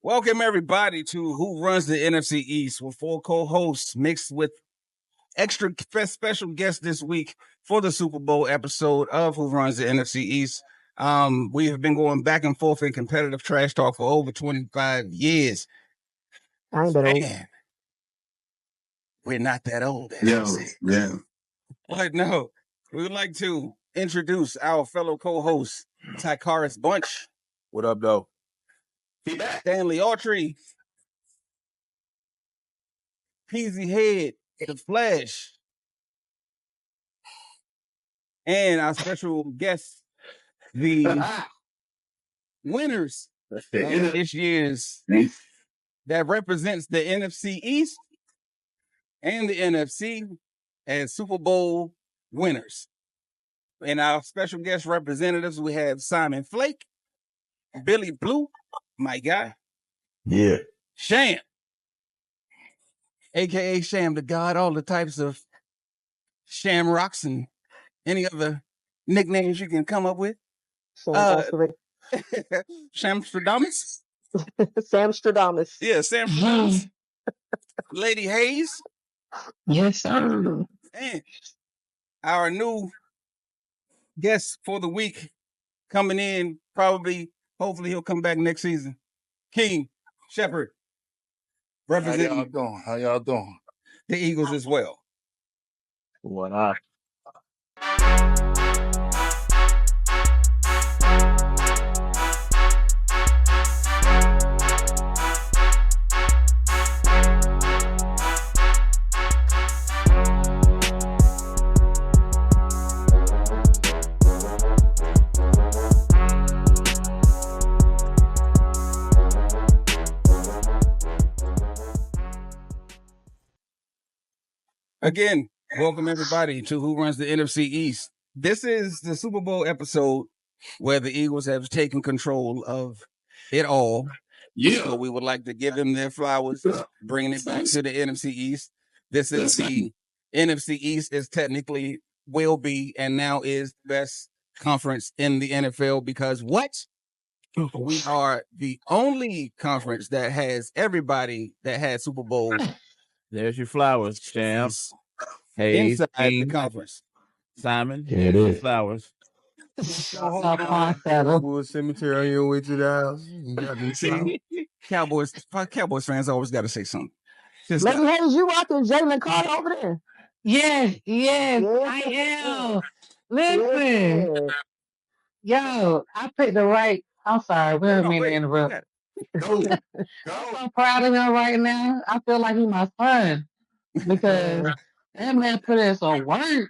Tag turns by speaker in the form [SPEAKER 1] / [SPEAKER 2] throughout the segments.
[SPEAKER 1] Welcome everybody to Who Runs the NFC East with 4 co-hosts mixed with extra special guests this week for the Super Bowl episode of Who Runs the NFC East. We have been going back and forth in competitive trash talk for over 25 years.
[SPEAKER 2] I ain't that old.
[SPEAKER 1] Man, we're not that old.
[SPEAKER 3] Yeah.
[SPEAKER 1] But no, we would like to introduce our fellow co-host, Tycaris Bunch.
[SPEAKER 3] What up, though?
[SPEAKER 1] Stanley Autry. Peasy Head, The Flash. And our special guest, the winners of this year's that represents the NFC East and the NFC as Super Bowl winners. And our special guest representatives, we have Simon Flake, Billy Blue, my guy.
[SPEAKER 3] Yeah.
[SPEAKER 1] Sham, a.k.a. Sham the God, all the types of shamrocks and any other nicknames you can come up with. Shamstradamus?
[SPEAKER 2] Samstradamus.
[SPEAKER 1] Yeah, Samstradamus. Lady Hayes.
[SPEAKER 4] Yes, sir.
[SPEAKER 1] And our new guest for the week coming in, hopefully he'll come back next season. King Shepherd. Representing
[SPEAKER 3] How y'all doing?
[SPEAKER 1] the Eagles as well.
[SPEAKER 2] What up?
[SPEAKER 1] Again, welcome everybody to Who Runs the NFC East. This is the Super Bowl episode where the Eagles have taken control of it all.
[SPEAKER 3] Yeah.
[SPEAKER 1] So we would like to give them their flowers, bringing it back to the NFC East. This is the NFC East is technically will be and now is the best conference in the NFL because what? We are the only conference that has everybody that had Super Bowl.
[SPEAKER 5] There's your flowers, Champs. Hayes,
[SPEAKER 1] Inside the
[SPEAKER 5] King,
[SPEAKER 1] conference.
[SPEAKER 5] Simon.
[SPEAKER 3] Yeah, it
[SPEAKER 5] There's your
[SPEAKER 3] is.
[SPEAKER 5] flowers.
[SPEAKER 3] Wood Cemetery on your way to the house. You got to
[SPEAKER 1] See, Cowboys fans always got to say something.
[SPEAKER 2] Lady Hayes, you watching Jalen Carter over there?
[SPEAKER 4] Yes, I am. Listen, yo, I picked the right. I'm sorry, we don't mean to interrupt.
[SPEAKER 3] Go.
[SPEAKER 4] I'm so proud of him right now. I feel like he's my son because that man put in some work.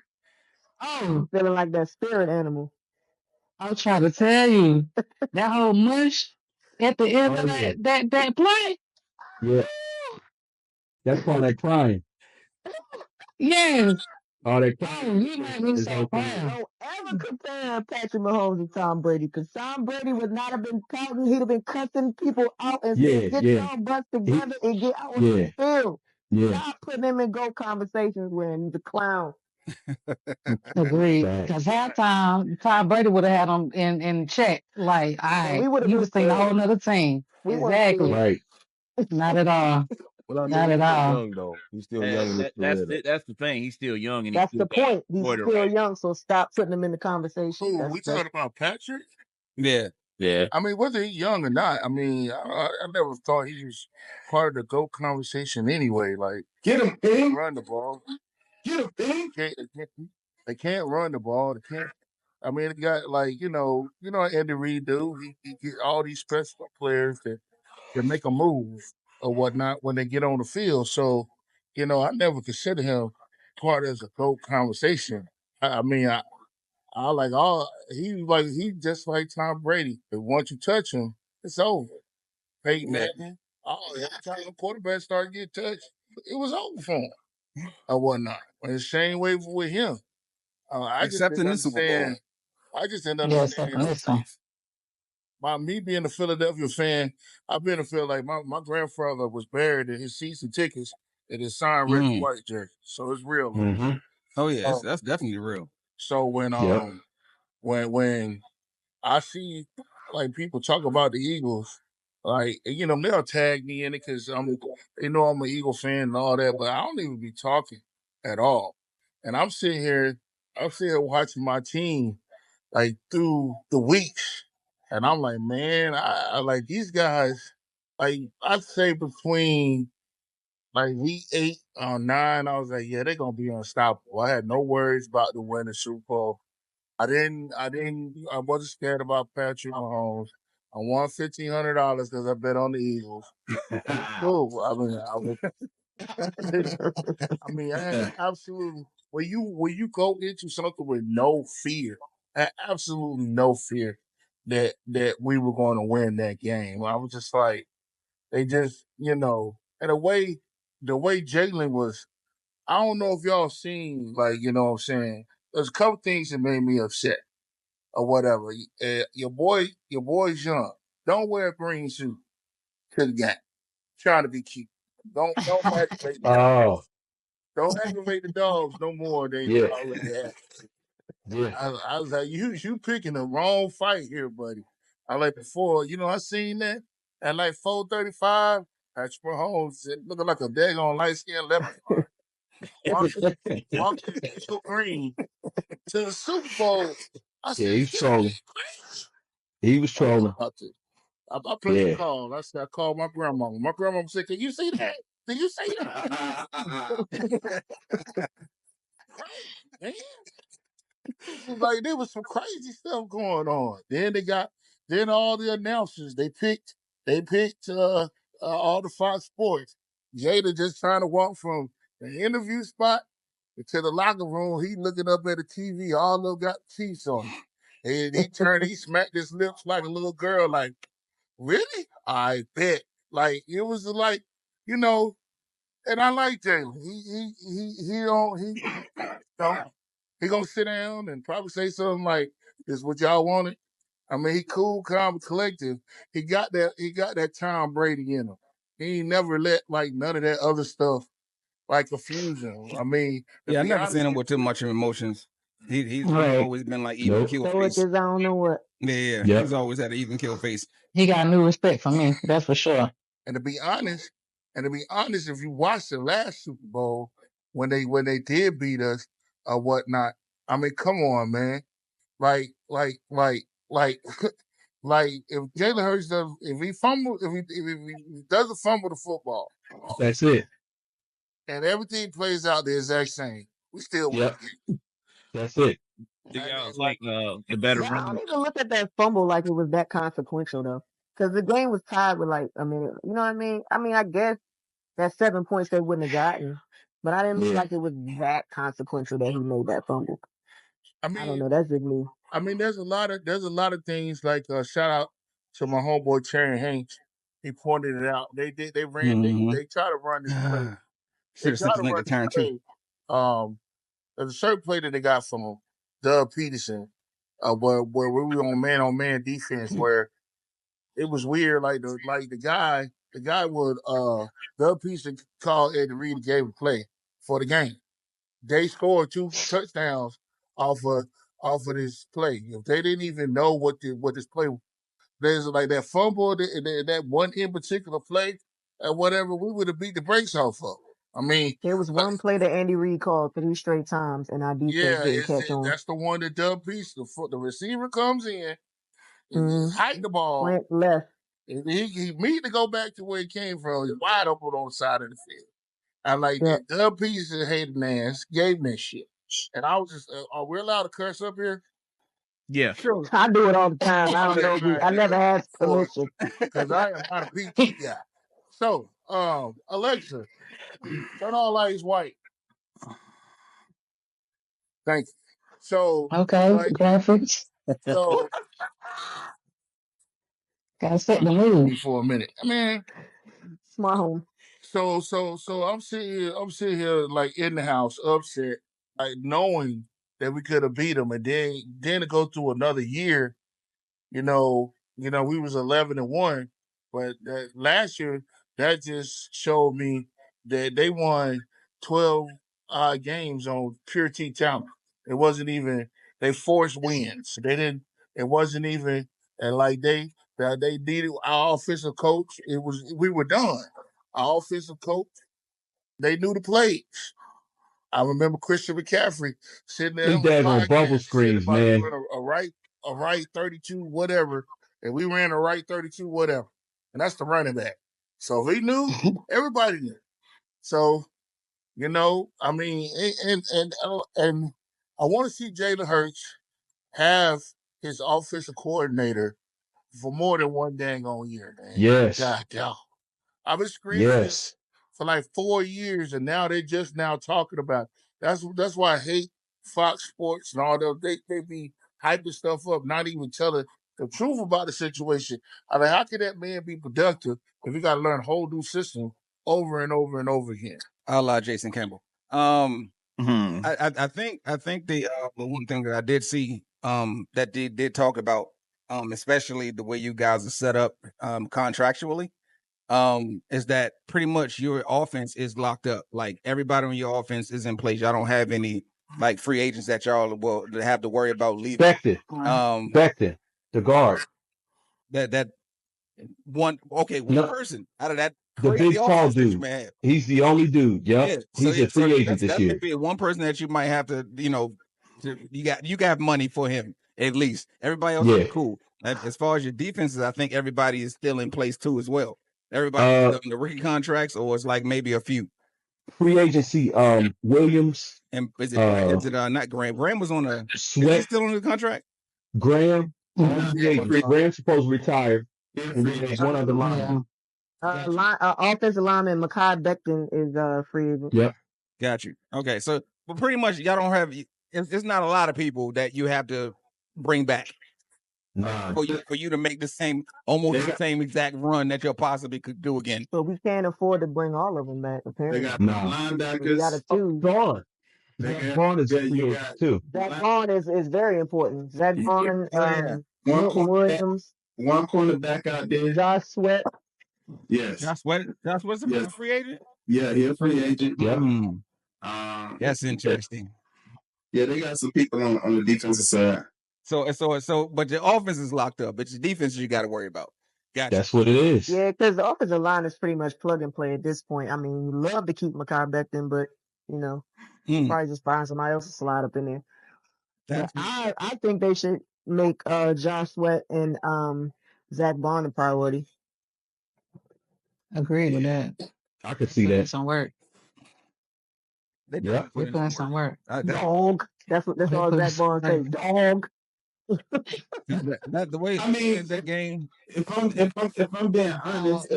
[SPEAKER 4] Oh,
[SPEAKER 2] Feeling like that spirit animal.
[SPEAKER 4] I'm trying to tell you, that whole mush at the end of that play.
[SPEAKER 6] Yeah. That's called that crying.
[SPEAKER 4] Yes.
[SPEAKER 6] All that
[SPEAKER 4] Oh,
[SPEAKER 6] crying.
[SPEAKER 4] you made me so proud.
[SPEAKER 2] Don't ever compare Patrick Mahomes and Tom Brady because Tom Brady would not have been pouting. He'd have been cussing people out and saying, get your butts together and get out on the field. Stop putting him in GOAT conversations when he's a clown.
[SPEAKER 4] Agreed. Because halftime, Tom Brady would have had him in check. Like, all right,
[SPEAKER 2] we would've
[SPEAKER 4] you
[SPEAKER 2] been
[SPEAKER 4] would seen a whole nother team. Exactly.
[SPEAKER 6] Right.
[SPEAKER 4] Not at all.
[SPEAKER 3] Well, I mean,
[SPEAKER 4] Not at all.
[SPEAKER 3] young, though. He's still young in his career.
[SPEAKER 5] That's the thing. He's still young. And
[SPEAKER 2] That's
[SPEAKER 5] he's
[SPEAKER 2] the point. He's still
[SPEAKER 5] right.
[SPEAKER 2] young, so stop putting him in the conversation.
[SPEAKER 3] Ooh, we talking about Patrick?
[SPEAKER 1] Yeah.
[SPEAKER 3] I mean, whether he's young or not, I mean, I never thought he was part of the GOAT conversation anyway. Like, get him, Ping. Run the ball. Get him, Ping. They can't run the ball. They can't. I mean, it got like, you know what Andy Reid do? He get all these special players that make a move or whatnot when they get on the field. So, I never consider him part as a GOAT conversation. I mean, he just like Tom Brady. But once you touch him, it's over. Peyton Manning, every time the quarterback started getting touched, it was over for him or whatnot. And the same way with him.
[SPEAKER 1] Except in the Super Bowl.
[SPEAKER 3] I just didn't understand. By me being a Philadelphia fan, I've been a feel like my grandfather was buried in his season tickets and his signed red and white jersey. So it's real.
[SPEAKER 6] Mm-hmm.
[SPEAKER 1] Oh yeah, that's definitely real.
[SPEAKER 3] So when I see like people talk about the Eagles, Like, they'll tag me in it because they know I'm an Eagle fan and all that, but I don't even be talking at all. And I'm sitting here watching my team like through the weeks, and I'm like, man, I like these guys. Like I'd say between like week 8 or 9, I was like, yeah, they're gonna be unstoppable. I had no worries about the winning Super Bowl. I wasn't scared about Patrick Mahomes. I won $1,500 because I bet on the Eagles. Cool. I had absolutely when you go into something with no fear, absolutely no fear that we were going to win that game. I was just like, they just, and the way Jalen was. I don't know if y'all seen, like, what I'm saying. There's a couple things that made me upset or whatever. Your boy's young. Don't wear a green suit to the game. Trying to be cute. Don't aggravate the dog.
[SPEAKER 6] Oh,
[SPEAKER 3] Don't aggravate the dogs no more than you
[SPEAKER 6] yeah,
[SPEAKER 3] already have.
[SPEAKER 6] yeah.
[SPEAKER 3] I was like, you picking the wrong fight here, buddy. I like before, I seen that at like 4:35. Patrick Mahomes looking like a daggone light skinned leprechaun. Walking Joe Green to the Super Bowl. I
[SPEAKER 6] Yeah,
[SPEAKER 3] said,
[SPEAKER 6] he's
[SPEAKER 3] you
[SPEAKER 6] trolling.
[SPEAKER 3] crazy.
[SPEAKER 6] He was
[SPEAKER 3] I was
[SPEAKER 6] trolling.
[SPEAKER 3] about to. I played the
[SPEAKER 6] Yeah.
[SPEAKER 3] call. I called my grandmama. My grandmama said, "Can you see that? Can you see that?" Man, like there was some crazy stuff going on. Then all the announcers they picked all the Fox Sports. Jada just trying to walk from the interview spot to the locker room. He looking up at the TV. All of them got teeth on him. And he smacked his lips like a little girl, like, really? I bet. Like it was like, you know, and I like Jalen. He don't he gonna sit down and probably say something like, "This is what y'all wanted." I mean, he cool, calm, and collective. He got that Tom Brady in him. He ain't never let like none of that other stuff like confuse him. I mean, to
[SPEAKER 1] Yeah, I
[SPEAKER 3] be
[SPEAKER 1] never seen
[SPEAKER 3] honest
[SPEAKER 1] him
[SPEAKER 3] with
[SPEAKER 1] with too much emotions. He's
[SPEAKER 4] Right.
[SPEAKER 1] always been like even
[SPEAKER 6] Nope.
[SPEAKER 1] kill
[SPEAKER 2] So what
[SPEAKER 1] face.
[SPEAKER 2] this I don't know what.
[SPEAKER 1] Yeah, he's
[SPEAKER 6] Yep.
[SPEAKER 1] always had an even kill face.
[SPEAKER 4] He got new respect from me. That's for sure.
[SPEAKER 3] and to be honest, if you watch the last Super Bowl when they did beat us or whatnot, I mean, come on, man. Like, like if Jalen Hurts does, if he doesn't fumble the football
[SPEAKER 6] That's it.
[SPEAKER 3] and everything plays out the exact same, we still win
[SPEAKER 6] Yep.
[SPEAKER 3] the game.
[SPEAKER 6] That's it.
[SPEAKER 5] Do y'all
[SPEAKER 3] And like,
[SPEAKER 5] think the better
[SPEAKER 2] Yeah, I don't
[SPEAKER 5] run?
[SPEAKER 2] even look at that fumble like it was that consequential though. Because the game was tied with like a minute. You know what I mean? I mean, I guess that's 7 points they wouldn't have gotten. But I didn't look
[SPEAKER 6] Yeah.
[SPEAKER 2] like it was that consequential that he made that fumble.
[SPEAKER 3] I
[SPEAKER 2] I don't
[SPEAKER 3] mean,
[SPEAKER 2] know. That's just me.
[SPEAKER 3] there's a lot of things like shout out to my homeboy Terry Hanks. He pointed it out.
[SPEAKER 1] Mm-hmm.
[SPEAKER 3] They try to run this play. They
[SPEAKER 1] Should have
[SPEAKER 3] try
[SPEAKER 1] sent
[SPEAKER 3] to
[SPEAKER 1] this nigga
[SPEAKER 3] run
[SPEAKER 1] to
[SPEAKER 3] this
[SPEAKER 1] turn two.
[SPEAKER 3] play. There's a certain play that they got from Doug Peterson, where we were on man defense, where it was weird. The guy would Doug Peterson called Eddie Reed and gave a play for the game. They scored 2 touchdowns off of this play. If they didn't even know what this play, there's like that fumble that one in particular play and whatever, we would have beat the brakes off of. I mean,
[SPEAKER 2] There was one play that Andy Reid called 3 straight times, and our defense
[SPEAKER 3] yeah,
[SPEAKER 2] didn't catch on.
[SPEAKER 3] that's the one that Doug Peterson, the receiver comes in and he
[SPEAKER 2] Mm,
[SPEAKER 3] hiked the ball.
[SPEAKER 2] went left.
[SPEAKER 3] And he immediately go back to where he came from. He's wide open on the side of the field. I like
[SPEAKER 2] Yep.
[SPEAKER 3] that. Doug Peterson hated ass gave me that shit. And I was just, are we allowed to curse up here?
[SPEAKER 5] Yeah.
[SPEAKER 3] Sure.
[SPEAKER 2] I do it all the time. I don't know. I never asked permission.
[SPEAKER 3] Because I am not a PG guy. So, Alexa, turn all lights white. Thank you. So,
[SPEAKER 4] Okay,
[SPEAKER 3] like,
[SPEAKER 4] graphics.
[SPEAKER 3] so
[SPEAKER 4] Gotta set the mood.
[SPEAKER 3] me for a minute. I mean,
[SPEAKER 2] Smart home.
[SPEAKER 3] so I'm sitting here like in the house, upset, like knowing that we could have beat them, and then to go through another year. We was 11-1, but last year that just showed me that they won 12 games on pure T talent. It wasn't even they forced wins. They didn't. It wasn't even and like that they needed our offensive coach. We were done. Our offensive coach, they knew the plays. I remember Christian McCaffrey sitting there
[SPEAKER 6] Them
[SPEAKER 3] on the
[SPEAKER 6] daggone bubble
[SPEAKER 3] podcast saying
[SPEAKER 6] screens,
[SPEAKER 3] about
[SPEAKER 6] man.
[SPEAKER 3] a right 32 whatever, and we ran a right 32 whatever, and that's the running back. So if he knew, everybody knew. So I mean, and I want to see Jalen Hurts have his offensive coordinator for more than one dang on year, man.
[SPEAKER 6] Yes.
[SPEAKER 3] God. I've been screaming this for like 4 years, and now they're just now talking about it. That's why I hate Fox Sports and all those. They be hyping stuff up, not even telling the truth about the situation. I mean, how can that man be productive if he got to learn a whole new system over and over and over again?
[SPEAKER 1] I'll allow Jason Campbell. I think the one thing that I did see that they did talk about, especially the way you guys are set up contractually, is that pretty much your offense is locked up. Like everybody on your offense is in place. Y'all don't have any like free agents that y'all will have to worry about leaving.
[SPEAKER 6] Becton, the guard.
[SPEAKER 1] That one person out of that
[SPEAKER 6] the
[SPEAKER 1] crazy
[SPEAKER 6] big tall
[SPEAKER 1] offense that you
[SPEAKER 6] dude.
[SPEAKER 1] may have.
[SPEAKER 6] He's the only dude. Yep.
[SPEAKER 1] Yeah,
[SPEAKER 6] He's a free agent this year.
[SPEAKER 1] Could be one person that you might have to, you got money for him at least. Everybody else is cool. As far as your defenses, I think everybody is still in place too as well. Everybody on the rookie contracts, or it's like maybe a few.
[SPEAKER 6] Free agency, Williams.
[SPEAKER 1] And is it not Graham? Graham was on a Sweat. Is he still on the contract?
[SPEAKER 6] Graham. Graham's supposed to retire. And there's one other line.
[SPEAKER 2] Offensive lineman Mekhi Becton is free agent.
[SPEAKER 6] Yep.
[SPEAKER 1] Got you. Okay, so but pretty much y'all don't have. It's not a lot of people that you have to bring back. For you to make the same exact run that you possibly could do again.
[SPEAKER 2] So we can't afford to bring all of them back. Apparently,
[SPEAKER 7] they got linebackers.
[SPEAKER 2] We got to choose.
[SPEAKER 6] Zach Vaughn is too.
[SPEAKER 2] Zach Vaughn is very important. Zach Vaughn, Williams,
[SPEAKER 7] one cornerback out there.
[SPEAKER 2] Josh Sweat.
[SPEAKER 7] Yes.
[SPEAKER 1] Josh Sweat's a free agent.
[SPEAKER 7] Yeah, he's a free agent.
[SPEAKER 1] Yep. That's interesting.
[SPEAKER 7] Yeah, they got some people on the defensive side.
[SPEAKER 1] So, but the offense is locked up. But your defense, you got to worry about. Gotcha.
[SPEAKER 6] That's what it is.
[SPEAKER 2] Yeah, because the offensive line is pretty much plug and play at this point. I mean, you love to keep Mekhi Becton, but probably just find somebody else to slide up in there. I think they should make Josh Sweat and Zach Vaughn a priority.
[SPEAKER 4] Agree with that.
[SPEAKER 6] I could see that.
[SPEAKER 4] Some work.
[SPEAKER 1] They're
[SPEAKER 4] putting some work.
[SPEAKER 2] Dog. That's all Zach Vaughn says. Dog.
[SPEAKER 1] Not the way
[SPEAKER 7] I mean
[SPEAKER 1] that game.
[SPEAKER 7] If I'm being honest,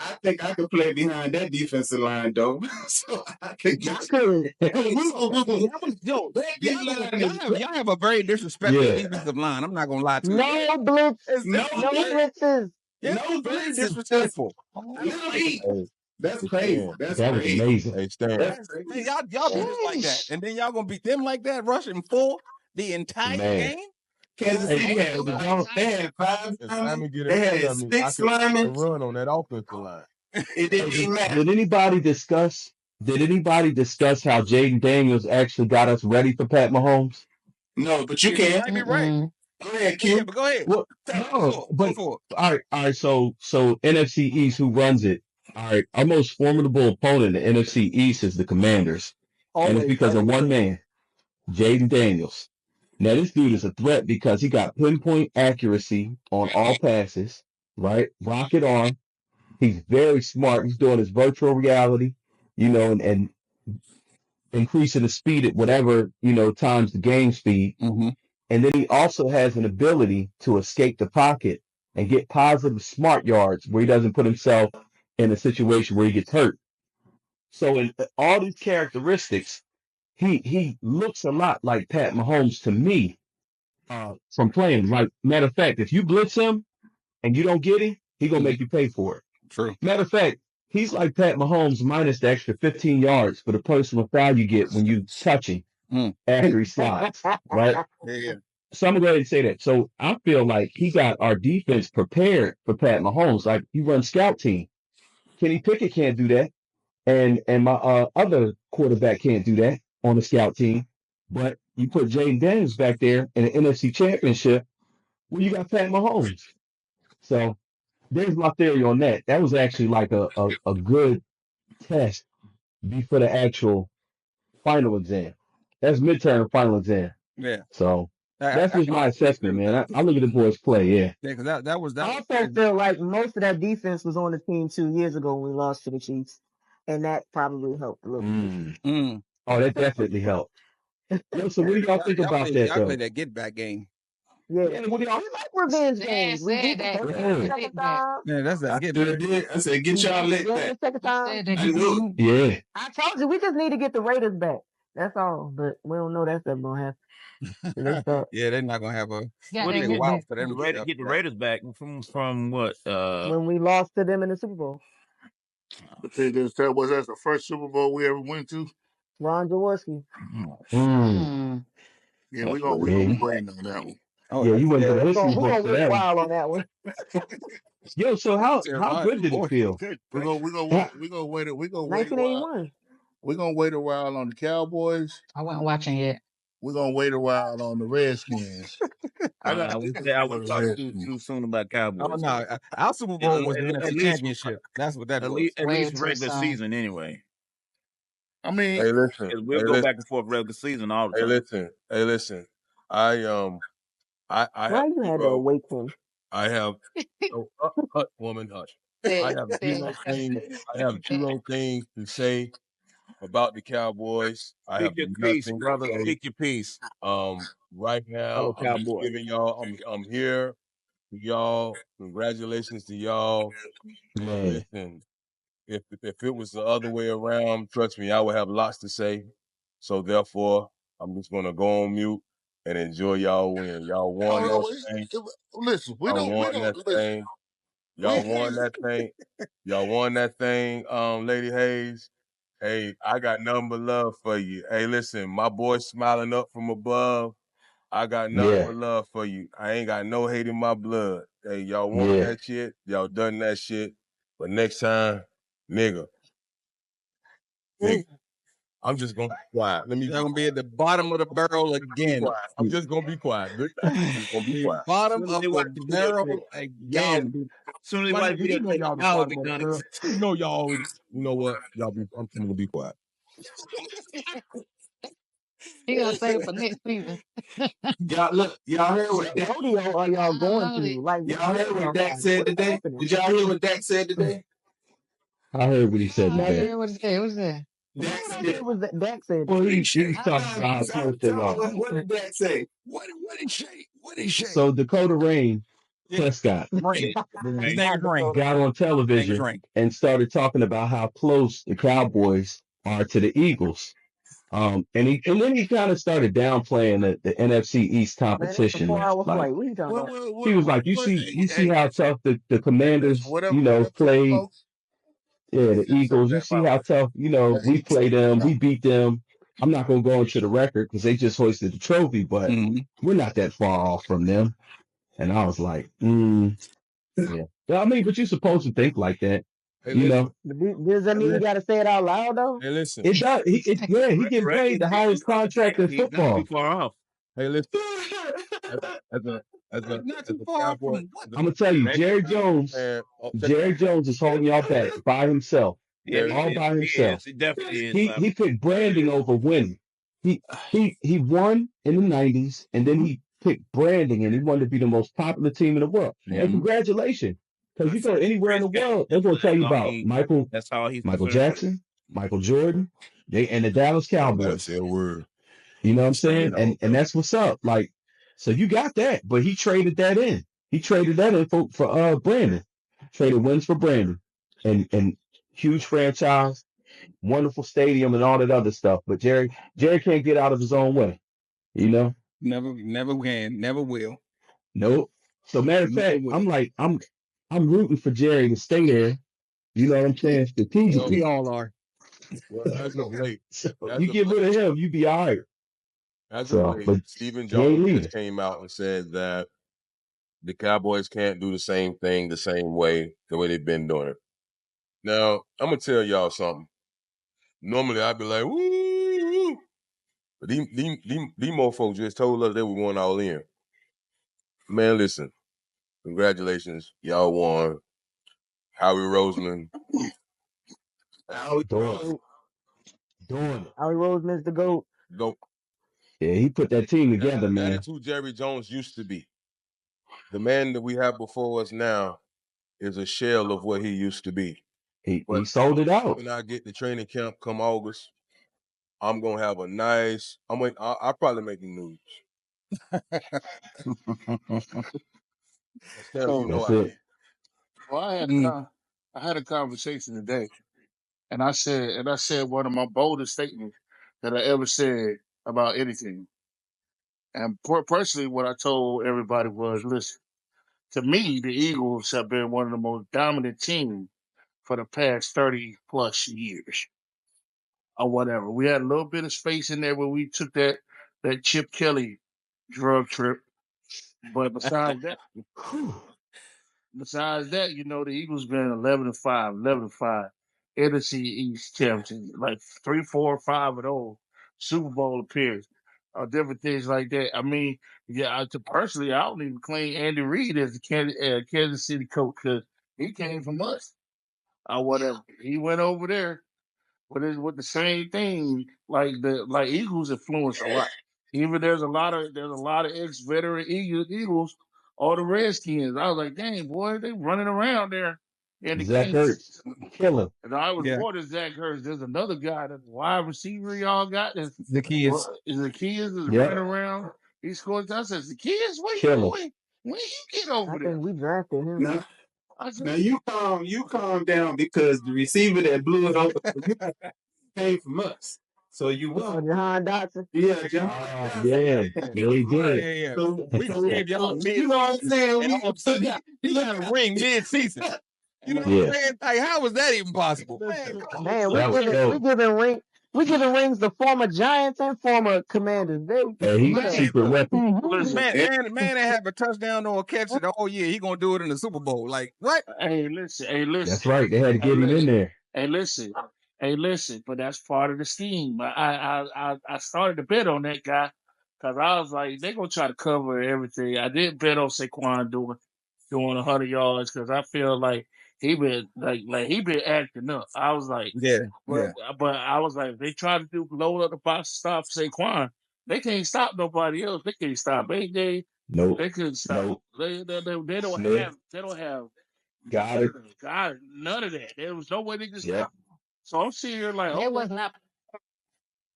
[SPEAKER 7] I think I could play behind that defensive line though. So I could get
[SPEAKER 1] y'all have a very disrespectful defensive line. I'm not gonna lie to you.
[SPEAKER 2] No blitzes. No blitzes.
[SPEAKER 1] No very disrespectful.
[SPEAKER 7] That's crazy. That's
[SPEAKER 6] amazing.
[SPEAKER 7] Hey,
[SPEAKER 1] y'all do this like that, and then y'all gonna beat them like that, rushing full the entire game.
[SPEAKER 7] Kansas City had 5 linemen. They had 6 linemen.
[SPEAKER 3] Run on that offensive line.
[SPEAKER 7] It didn't matter.
[SPEAKER 6] Did anybody discuss how Jaden Daniels actually got us ready for Pat Mahomes?
[SPEAKER 7] No, but you can.
[SPEAKER 1] Might be right.
[SPEAKER 7] Go ahead, Q.
[SPEAKER 1] Yeah, but go ahead.
[SPEAKER 6] Well, all right. So NFC East, who runs it? All right, our most formidable opponent in the NFC East is the Commanders, and it's because of one man, Jaden Daniels. Now, this dude is a threat because he got pinpoint accuracy on all passes, right? Rocket arm. He's very smart. He's doing his virtual reality, and increasing the speed at whatever, times the game speed.
[SPEAKER 1] Mm-hmm.
[SPEAKER 6] And then he also has an ability to escape the pocket and get positive smart yards where he doesn't put himself in a situation where he gets hurt. So in all these characteristics, he looks a lot like Pat Mahomes to me from playing. Like, matter of fact, if you blitz him and you don't get him, he's going to make you pay for it.
[SPEAKER 1] True.
[SPEAKER 6] Matter of fact, he's like Pat Mahomes minus the extra 15 yards for the personal foul you get when you touch him after he slides, right?
[SPEAKER 1] Yeah.
[SPEAKER 6] So I'm going to go ahead and say that. So I feel like he got our defense prepared for Pat Mahomes. Like, he runs scout team. Kenny Pickett can't do that. And my other quarterback can't do that on the scout team. But you put Jaden Daniels back there in the NFC Championship, well, you got Pat Mahomes. So there's my theory on that. That was actually like a good test before the actual final exam. That's midterm final exam.
[SPEAKER 1] Yeah.
[SPEAKER 6] So that's just my assessment, man. I look at the boys play, yeah.
[SPEAKER 1] Yeah, because that was
[SPEAKER 2] I also feel like most of that defense was on the team 2 years ago when we lost to the Chiefs, and that probably helped a little bit.
[SPEAKER 6] Oh, that definitely helped. Yo, so what do y'all think about that,
[SPEAKER 1] y'all
[SPEAKER 6] though?
[SPEAKER 1] played that get back game.
[SPEAKER 2] Yeah,
[SPEAKER 6] What do y'all?
[SPEAKER 2] we like revenge games. We beat the first time, second time.
[SPEAKER 1] Yeah, that's that
[SPEAKER 7] I
[SPEAKER 1] get
[SPEAKER 7] sure
[SPEAKER 1] back.
[SPEAKER 7] did. I said, get y'all lit
[SPEAKER 2] Yeah,
[SPEAKER 7] back.
[SPEAKER 2] the second time.
[SPEAKER 7] I knew it.
[SPEAKER 6] Yeah.
[SPEAKER 2] I told you we just need to get the Raiders back. That's all. But we don't know that's ever gonna happen. They suck.
[SPEAKER 1] Yeah, they're not gonna have a.
[SPEAKER 4] Yeah,
[SPEAKER 1] Take a
[SPEAKER 4] get
[SPEAKER 1] while
[SPEAKER 4] back.
[SPEAKER 1] for them to
[SPEAKER 5] Get the Raiders back from what?
[SPEAKER 2] When we lost to them in the Super Bowl.
[SPEAKER 3] The thing is, that was the first Super Bowl we ever went to.
[SPEAKER 2] Ron Jaworski.
[SPEAKER 3] Yeah, we gonna be waiting on that one.
[SPEAKER 6] Oh, yeah, you went to the history
[SPEAKER 2] We're
[SPEAKER 6] books
[SPEAKER 2] gonna
[SPEAKER 6] for
[SPEAKER 2] wait
[SPEAKER 6] that
[SPEAKER 2] a
[SPEAKER 6] one.
[SPEAKER 2] while on that one.
[SPEAKER 6] Yo, so how good did it feel?
[SPEAKER 3] We gonna wait a while.
[SPEAKER 2] 1981.
[SPEAKER 3] We're gonna wait a while on the Cowboys.
[SPEAKER 4] I wasn't watching yet.
[SPEAKER 3] We're gonna wait a while on the Redskins.
[SPEAKER 5] I wouldn't talk too soon about Cowboys.
[SPEAKER 1] Oh no, our Super Bowl was the NFC Championship. That's what that was.
[SPEAKER 5] At least regular season anyway.
[SPEAKER 3] I mean,
[SPEAKER 8] hey, listen,
[SPEAKER 5] we'll go back and forth regular season all the time.
[SPEAKER 8] Hey, listen. I
[SPEAKER 2] Why you had to awake him?
[SPEAKER 8] I have hut, woman, hush. I have zero things to say about the Cowboys. I have
[SPEAKER 5] your
[SPEAKER 8] nothing
[SPEAKER 5] piece, brother. Speak your piece.
[SPEAKER 8] Right now, I'm just giving y'all. I'm here for y'all. Congratulations to y'all. Listen, if it was the other way around, trust me, I would have lots to say. So therefore, I'm just gonna go on mute and enjoy y'all win. Y'all won that thing.
[SPEAKER 3] Listen,
[SPEAKER 8] Y'all won that thing. Y'all won that thing, Lady Hayes. Hey, I got nothing but love for you. Hey, listen, my boy smiling up from above. I got nothing but love for you. I ain't got no hate in my blood. Hey, y'all want that shit? Y'all done that shit. But next time, nigga, I'm just gonna be quiet.
[SPEAKER 1] They're gonna be at the bottom of the barrel again.
[SPEAKER 8] I'm just gonna be quiet. I'm gonna be quiet.
[SPEAKER 1] Bottom of the barrel again.
[SPEAKER 5] Soon as watch
[SPEAKER 1] You know y'all be
[SPEAKER 5] done.
[SPEAKER 8] You know y'all. You know what? I'm gonna be quiet.
[SPEAKER 4] He gonna save it for next season.
[SPEAKER 7] Y'all heard what
[SPEAKER 2] What rodeo are y'all going to? Like,
[SPEAKER 7] y'all heard what Dak said today? Did y'all hear what Dak said today?
[SPEAKER 6] I heard what he said today.
[SPEAKER 4] What did he say? What's that?
[SPEAKER 2] Dak said.
[SPEAKER 6] Well, he was talking about how close they are.
[SPEAKER 7] What did Dak say?
[SPEAKER 8] What did he say?
[SPEAKER 6] So Dakota Rain Prescott
[SPEAKER 1] His name is Rain.
[SPEAKER 6] got on television and started talking about how close the Cowboys are to the Eagles. And then he kind of started downplaying the NFC East competition. Like, he was like, you see how tough the Commanders, played. Yeah, the Eagles. You see how tough, we play them, we beat them. I'm not gonna go into the record because they just hoisted the trophy, but we're not that far off from them. And I was like, yeah. I mean, but you're supposed to think like that.
[SPEAKER 2] Does that mean you gotta say it out loud though?
[SPEAKER 8] Hey, listen.
[SPEAKER 6] It does. He getting paid the highest contract in football.
[SPEAKER 5] Not far off.
[SPEAKER 8] Hey, listen. As a Cowboy,
[SPEAKER 6] I'm gonna tell you, Jerry Jones is holding y'all back by himself.
[SPEAKER 5] Yeah,
[SPEAKER 6] all by himself.
[SPEAKER 5] It definitely is.
[SPEAKER 6] He picked branding over winning. He won in the 90s, and then he picked branding, and he wanted to be the most popular team in the world. And congratulations, because you go anywhere in the world, they're gonna tell you about Michael Jackson, Michael Jordan, and the Dallas Cowboys.
[SPEAKER 8] That's their word.
[SPEAKER 6] You know what I'm saying? And that's what's up. Like, so you got that, but he traded that in. He traded that in for Brandon. Traded wins for Brandon, and huge franchise, wonderful stadium, and all that other stuff. But Jerry can't get out of his own way. Never
[SPEAKER 1] can, never will.
[SPEAKER 6] Nope. So matter of fact, I'm rooting for Jerry to stay there. You know what I'm saying? Strategically.
[SPEAKER 1] We all are.
[SPEAKER 8] Well, as of late,
[SPEAKER 6] you get rid of him, you be all right.
[SPEAKER 8] As of late, Stephen Jones just came out and said that the Cowboys can't do the same thing the same way, the way they've been doing it. Now, I'm going to tell y'all something. Normally, I'd be like, woo! But these mofos just told us they were going all in. Man, listen. Congratulations, y'all won. Howie Roseman.
[SPEAKER 6] Doing it.
[SPEAKER 2] Howie Roseman's the GOAT.
[SPEAKER 8] Go.
[SPEAKER 6] Yeah, he put that team together, man.
[SPEAKER 8] That is who Jerry Jones used to be. The man that we have before us now is a shell of what he used to be.
[SPEAKER 6] He sold it out.
[SPEAKER 8] When I get to training camp come August, I'm gonna have a nice. I'll probably make the news.
[SPEAKER 6] That's it.
[SPEAKER 3] Well, I had a conversation today, and I said one of my boldest statements that I ever said about anything. And personally, what I told everybody was, listen, to me, the Eagles have been one of the most dominant teams for the past 30 plus years or whatever. We had a little bit of space in there where we took that Chip Kelly drug trip. But besides that, the Eagles been 11-5, 11-5, NFC East champions, like 3, 4, 5 of those Super Bowl appearances, different things like that. I mean, personally, I don't even claim Andy Reid as the Kansas City coach because he came from us or whatever. He went over there with the same thing, like Eagles influence a lot. Even there's a lot of ex-veteran Eagles or the Redskins. I was like, dang boy, they running around there in the
[SPEAKER 6] Zach
[SPEAKER 3] games.
[SPEAKER 6] Ertz, killer.
[SPEAKER 3] And I was more than Zach Ertz. There's another guy, that's wide receiver y'all got.
[SPEAKER 1] Zacchaeus.
[SPEAKER 3] Zacchaeus is running around. He scored. I said, Zacchaeus, when you get over there?
[SPEAKER 2] I think we drafted him.
[SPEAKER 7] Now you calm down because the receiver that blew it over came from us. So you will.
[SPEAKER 2] Jahan Dotson.
[SPEAKER 7] Yeah, Jahan.
[SPEAKER 6] Yeah, he did.
[SPEAKER 1] Yeah.
[SPEAKER 7] So,
[SPEAKER 1] We gave y'all mid.
[SPEAKER 7] you know what I'm saying?
[SPEAKER 1] He got a ring mid-season. You know what I'm saying? Like, how was that even possible?
[SPEAKER 2] Man, we giving rings to former Giants and former Commanders.
[SPEAKER 6] He's a secret weapon.
[SPEAKER 1] Man, they have a touchdown or a catch the whole year. He gonna do it in the Super Bowl. Like what?
[SPEAKER 3] Hey, listen.
[SPEAKER 6] That's right. They had to get him in there.
[SPEAKER 3] Hey, listen. But that's part of the scheme. I started to bet on that guy because I was like, they're gonna try to cover everything. I did bet on Saquon doing 100 yards because I feel like he been he been acting up. I was like, but I was like, if they try to load up the box to stop Saquon, they can't stop nobody else. They can't stop AJ.
[SPEAKER 6] Nope.
[SPEAKER 3] They couldn't stop.
[SPEAKER 6] Nope.
[SPEAKER 3] They don't have.
[SPEAKER 6] Got it.
[SPEAKER 3] God, none of that. There was no way they could stop. So I'm sitting here like,
[SPEAKER 4] It was not.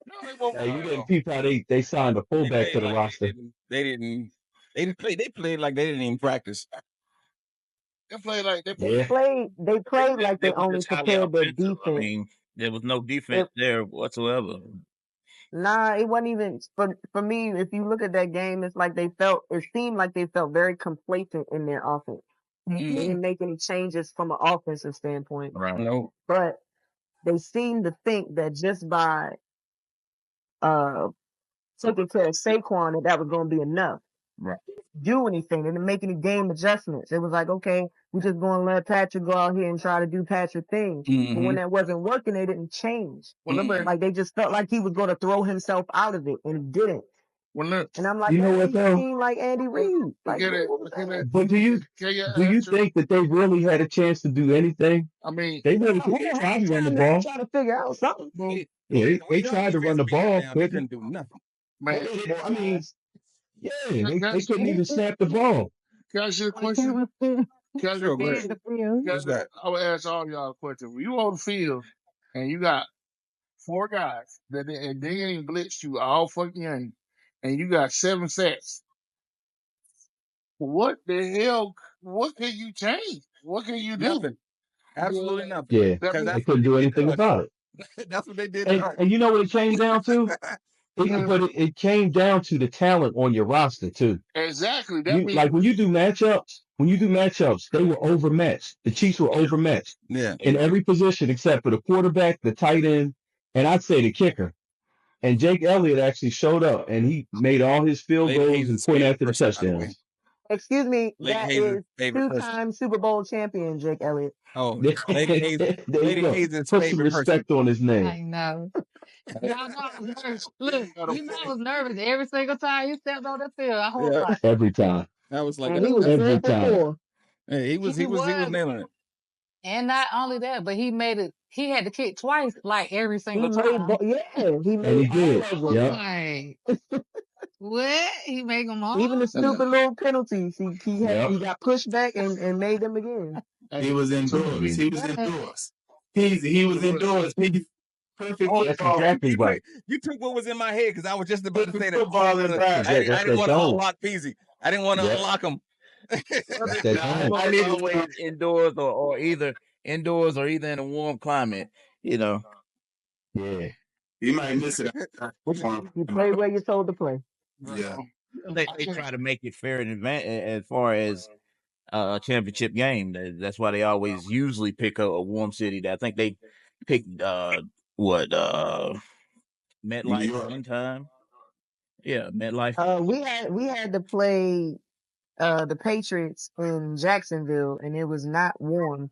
[SPEAKER 3] No, they won't.
[SPEAKER 6] Hey, you didn't peep how they signed a fullback to the roster.
[SPEAKER 1] They played like they didn't even practice.
[SPEAKER 3] They played like
[SPEAKER 2] they played like they only prepared their defense.
[SPEAKER 5] I mean, there was no defense there whatsoever.
[SPEAKER 2] Nah, it wasn't even for me. If you look at that game, it seemed like they felt very complacent in their offense. They didn't make any changes from an offensive standpoint.
[SPEAKER 5] Right.
[SPEAKER 1] No.
[SPEAKER 2] But they seem to think that just by taking care of Saquon that was going to be enough.
[SPEAKER 5] Right.
[SPEAKER 2] Do anything. They didn't make any game adjustments. It was like, okay, we're just going to let Patrick go out here and try to do Patrick things. But when that wasn't working, they didn't change. Like they just felt like he was going to throw himself out of it, and he didn't. And I'm like,
[SPEAKER 6] you know what though?
[SPEAKER 2] Seemed like Andy Reid. Like,
[SPEAKER 6] but do you think that they really had a chance to do anything?
[SPEAKER 3] I mean,
[SPEAKER 6] they really tried to run the ball.
[SPEAKER 2] Trying to figure out something.
[SPEAKER 6] They tried to run the ball.
[SPEAKER 1] They couldn't do nothing.
[SPEAKER 3] Man,
[SPEAKER 6] I mean, they couldn't even snap the ball.
[SPEAKER 3] Can I ask you a question?
[SPEAKER 1] Sure,
[SPEAKER 3] I will ask all y'all a question. When you on the field and you got 4 guys and they ain't blitzed you all fucking game, and you got 7 sacks, what the hell? What can you change? What can you do?
[SPEAKER 1] Nothing. Absolutely nothing.
[SPEAKER 6] Yeah, they couldn't do anything about it.
[SPEAKER 1] That's what they did.
[SPEAKER 6] And you know what it came down to? It came down to the talent on your roster too.
[SPEAKER 3] Exactly.
[SPEAKER 6] Like when you do matchups, they were overmatched. The Chiefs were overmatched.
[SPEAKER 1] Yeah.
[SPEAKER 6] In every position except for the quarterback, the tight end, and I'd say the kicker. And Jake Elliott actually showed up and he made all his field goals and point after the touchdowns.
[SPEAKER 2] Excuse me, that is 2-time Super Bowl champion Jake Elliott.
[SPEAKER 1] Oh, Lady Hayes'
[SPEAKER 6] put some respect on his name.
[SPEAKER 4] I know. Y'all know I was nervous. Look, I was nervous every single time you stepped on the field. I hope
[SPEAKER 6] every time.
[SPEAKER 1] That was like
[SPEAKER 2] And he was
[SPEAKER 6] every
[SPEAKER 2] 4 for
[SPEAKER 6] time.
[SPEAKER 2] 4.
[SPEAKER 1] Hey, he was nailing it.
[SPEAKER 4] And not only that, but he made it. He had to kick twice, like every single time.
[SPEAKER 2] He made
[SPEAKER 6] did.
[SPEAKER 2] all of them.
[SPEAKER 6] Yep.
[SPEAKER 4] Like, what? He made them all.
[SPEAKER 2] Even the stupid little penalties, he
[SPEAKER 6] Yep.
[SPEAKER 2] got pushed back and made them again.
[SPEAKER 7] He was indoors. He was indoors. He was indoors. Perfect
[SPEAKER 6] That's
[SPEAKER 7] football.
[SPEAKER 6] exactly right.
[SPEAKER 1] You took what was in my head because I was just about to say that.
[SPEAKER 7] Football and drive.
[SPEAKER 1] I
[SPEAKER 6] That's
[SPEAKER 1] didn't want to
[SPEAKER 6] that dome.
[SPEAKER 1] unlock Peasy. I didn't want to
[SPEAKER 6] Yep.
[SPEAKER 1] unlock him.
[SPEAKER 6] That's that dome.
[SPEAKER 7] I need to
[SPEAKER 5] always indoors or either indoors or either in a warm climate. You know.
[SPEAKER 6] Yeah.
[SPEAKER 7] You might miss it.
[SPEAKER 2] You play where you're told to play.
[SPEAKER 7] Yeah.
[SPEAKER 5] They try to make it fair in advance as far as a championship game. That's why they always usually pick a warm city. I think they picked MetLife one time. Yeah, MetLife.
[SPEAKER 2] We had to play the Patriots in Jacksonville, and it was not warm.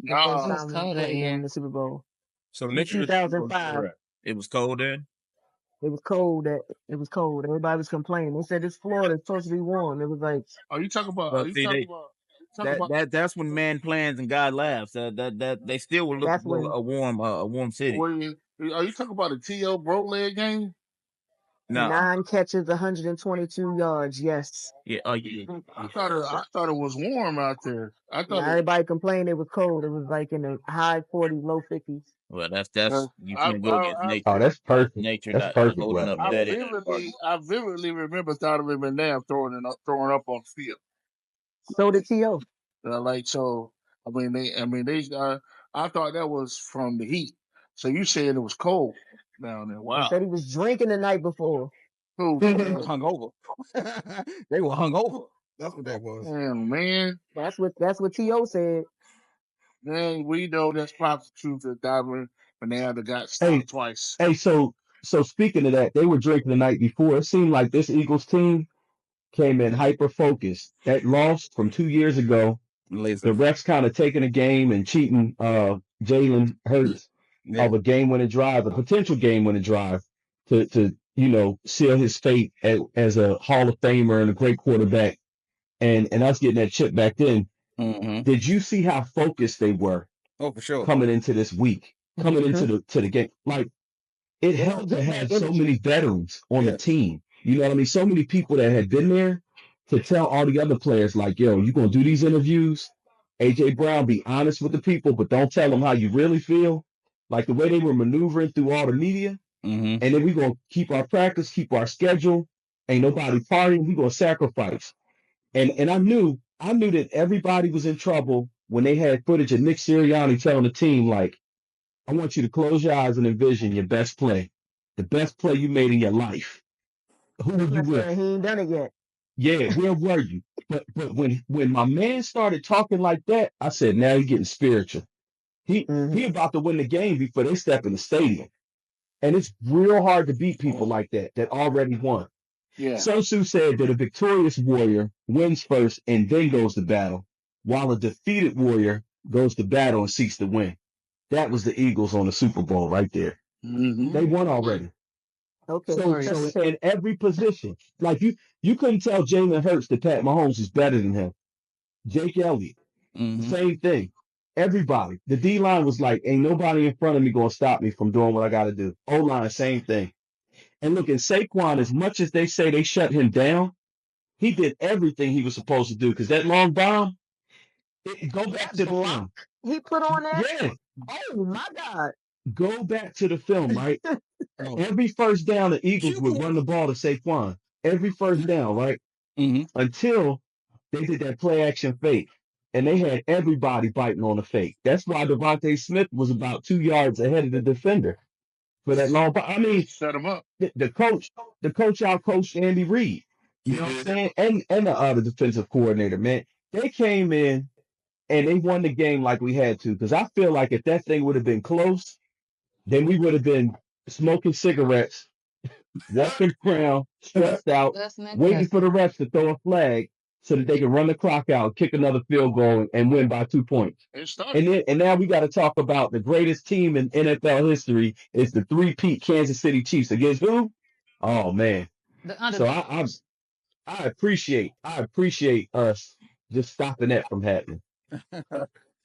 [SPEAKER 2] The first
[SPEAKER 4] It was
[SPEAKER 2] time we
[SPEAKER 4] cold
[SPEAKER 2] played
[SPEAKER 4] in
[SPEAKER 2] in the Super Bowl.
[SPEAKER 5] So
[SPEAKER 2] In 2005,
[SPEAKER 5] it was cold then.
[SPEAKER 2] it was cold. It was cold. Everybody was complaining. They said it's Florida. It's supposed to be warm. It was like,
[SPEAKER 3] Are you talking about?
[SPEAKER 5] Well, see, that's when man plans and God laughs. That they still were looking
[SPEAKER 2] That's
[SPEAKER 5] for
[SPEAKER 2] when-
[SPEAKER 5] a warm city.
[SPEAKER 3] Are you talking about the T.O. broke leg game?
[SPEAKER 5] No,
[SPEAKER 2] 9 catches, 122 yards. Yes.
[SPEAKER 5] yeah,
[SPEAKER 3] I thought it was warm out there. I thought
[SPEAKER 2] Everybody complained it was cold. It was like in the high 40s, low 50s.
[SPEAKER 5] well, that's you
[SPEAKER 3] I-
[SPEAKER 5] can go
[SPEAKER 3] I-
[SPEAKER 5] against
[SPEAKER 3] I-
[SPEAKER 5] nature.
[SPEAKER 6] Oh, that's perfect.
[SPEAKER 5] Nature
[SPEAKER 6] That's
[SPEAKER 5] not
[SPEAKER 6] perfect
[SPEAKER 5] holding
[SPEAKER 6] weather.
[SPEAKER 5] up
[SPEAKER 3] I
[SPEAKER 5] that
[SPEAKER 3] vividly remember Donovan McNabb throwing up on the field.
[SPEAKER 2] So did T.O.
[SPEAKER 3] I thought that was from the heat. So you saying it was cold down there?
[SPEAKER 2] They
[SPEAKER 3] Wow.
[SPEAKER 2] said he was drinking the night before.
[SPEAKER 1] Hungover. They were hungover. That's what that was.
[SPEAKER 3] Damn, man.
[SPEAKER 2] That's what T.O. said.
[SPEAKER 3] Man, we know that's prostitute that Donovan McNabb got stopped twice.
[SPEAKER 6] Hey, so speaking of that, they were drinking the night before. It seemed like this Eagles team came in hyper focused. That loss from 2 years ago, the refs kind of taking a game and cheating Jalen Hurts of a game-winning drive, a potential game-winning drive to seal his fate as a Hall of Famer and a great quarterback, and us getting that chip back then.
[SPEAKER 1] Mm-hmm.
[SPEAKER 6] Did you see how focused they were?
[SPEAKER 1] Oh, for sure.
[SPEAKER 6] Coming into this week, coming into the game, like it helped to have so many veterans on the team. You know what I mean? So many people that had been there to tell all the other players, like, yo, you're going to do these interviews. A.J. Brown, be honest with the people, but don't tell them how you really feel. Like the way they were maneuvering through all the media.
[SPEAKER 1] Mm-hmm.
[SPEAKER 6] And then we're going to keep our practice, keep our schedule. Ain't nobody partying. We're going to sacrifice. And I knew that everybody was in trouble when they had footage of Nick Sirianni telling the team, like, I want you to close your eyes and envision your best play, the best play you made in your life. Who were you with?
[SPEAKER 2] He ain't done it yet.
[SPEAKER 6] Yeah, where were you? But when my man started talking like that, I said, now he's getting spiritual. He about to win the game before they step in the stadium. And it's real hard to beat people like that already won.
[SPEAKER 3] Yeah.
[SPEAKER 6] Sun Tzu said that a victorious warrior wins first and then goes to battle, while a defeated warrior goes to battle and seeks to win. That was the Eagles on the Super Bowl right there.
[SPEAKER 3] Mm-hmm.
[SPEAKER 6] They won already.
[SPEAKER 2] Okay.
[SPEAKER 6] So in every position, like you couldn't tell Jalen Hurts that Pat Mahomes is better than him. Jake Elliott, same thing. Everybody. The D-line was like, ain't nobody in front of me going to stop me from doing what I got to do. O-line, same thing. And look, in Saquon, as much as they say they shut him down, he did everything he was supposed to do because that long bomb, go back to the film.
[SPEAKER 2] He put on that?
[SPEAKER 6] Yeah.
[SPEAKER 2] Oh, my God.
[SPEAKER 6] Go back to the film, right? Every first down, the Eagles would run the ball to Saquon. Every first down, right? Until they did that play action fake. And they had everybody biting on the fake. That's why Devontae Smith was about 2 yards ahead of the defender for that long ball. I mean,
[SPEAKER 3] set him up.
[SPEAKER 6] The coach out-coached Andy Reid. You know what I'm saying? And the other defensive coordinator, man. They came in and they won the game like we had to. Because I feel like if that thing would have been close, then we would have been smoking cigarettes, walking around, stressed out, waiting for the refs to throw a flag so that they can run the clock out, kick another field goal, and win by 2 points. And now we got to talk about the greatest team in NFL history is the three-peat Kansas City Chiefs against who? Oh man! So I appreciate us just stopping that from happening.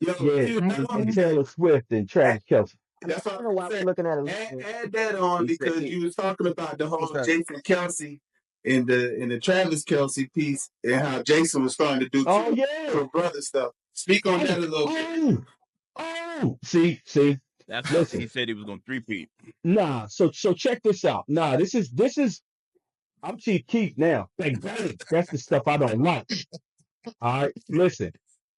[SPEAKER 7] Yo,
[SPEAKER 6] Yeah, and Taylor Swift and Travis Kelce.
[SPEAKER 7] that's
[SPEAKER 2] I
[SPEAKER 7] what
[SPEAKER 2] don't know
[SPEAKER 7] I'm
[SPEAKER 2] why we're
[SPEAKER 7] saying.
[SPEAKER 2] looking at it.
[SPEAKER 7] Add that on because you was talking about the whole Jason Kelsey in the Travis Kelsey piece and how Jason was starting to do
[SPEAKER 6] Oh yeah,
[SPEAKER 7] some brother stuff. Speak on that a little bit.
[SPEAKER 6] See.
[SPEAKER 5] That's why
[SPEAKER 6] Listen,
[SPEAKER 5] he said he was going to three-peat.
[SPEAKER 6] nah. So check this out. Nah, this is. I'm Chief Keef now. Thank God. That's the stuff I don't like. All right, listen.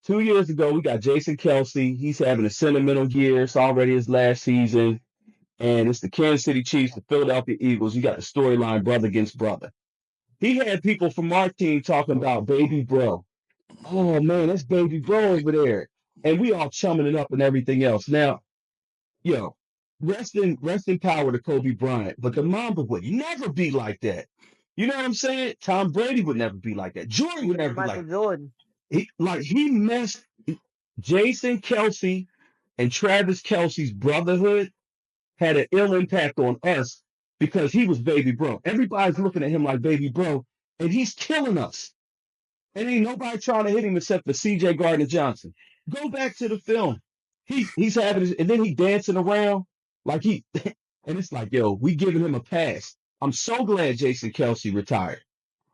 [SPEAKER 6] 2 years ago, we got Jason Kelsey. He's having a sentimental year. It's already his last season. And it's the Kansas City Chiefs, the Philadelphia Eagles. You got the storyline brother against brother. He had people from our team talking about baby bro. Oh man, that's baby bro over there. And we all chumming it up and everything else. Now, yo, rest in power to Kobe Bryant. But the Mamba would never be like that. You know what I'm saying? Tom Brady would never be like that. Jordan would never be like
[SPEAKER 2] Michael Jordan.
[SPEAKER 6] he messed Jason Kelsey and Travis Kelsey's brotherhood had an ill impact on us because he was baby bro. Everybody's looking at him like baby bro, and he's killing us. And ain't nobody trying to hit him except for CJ Gardner Johnson. Go back to the film. He's having his, and then he dancing around like he and it's like, yo, we giving him a pass. I'm so glad Jason Kelsey retired.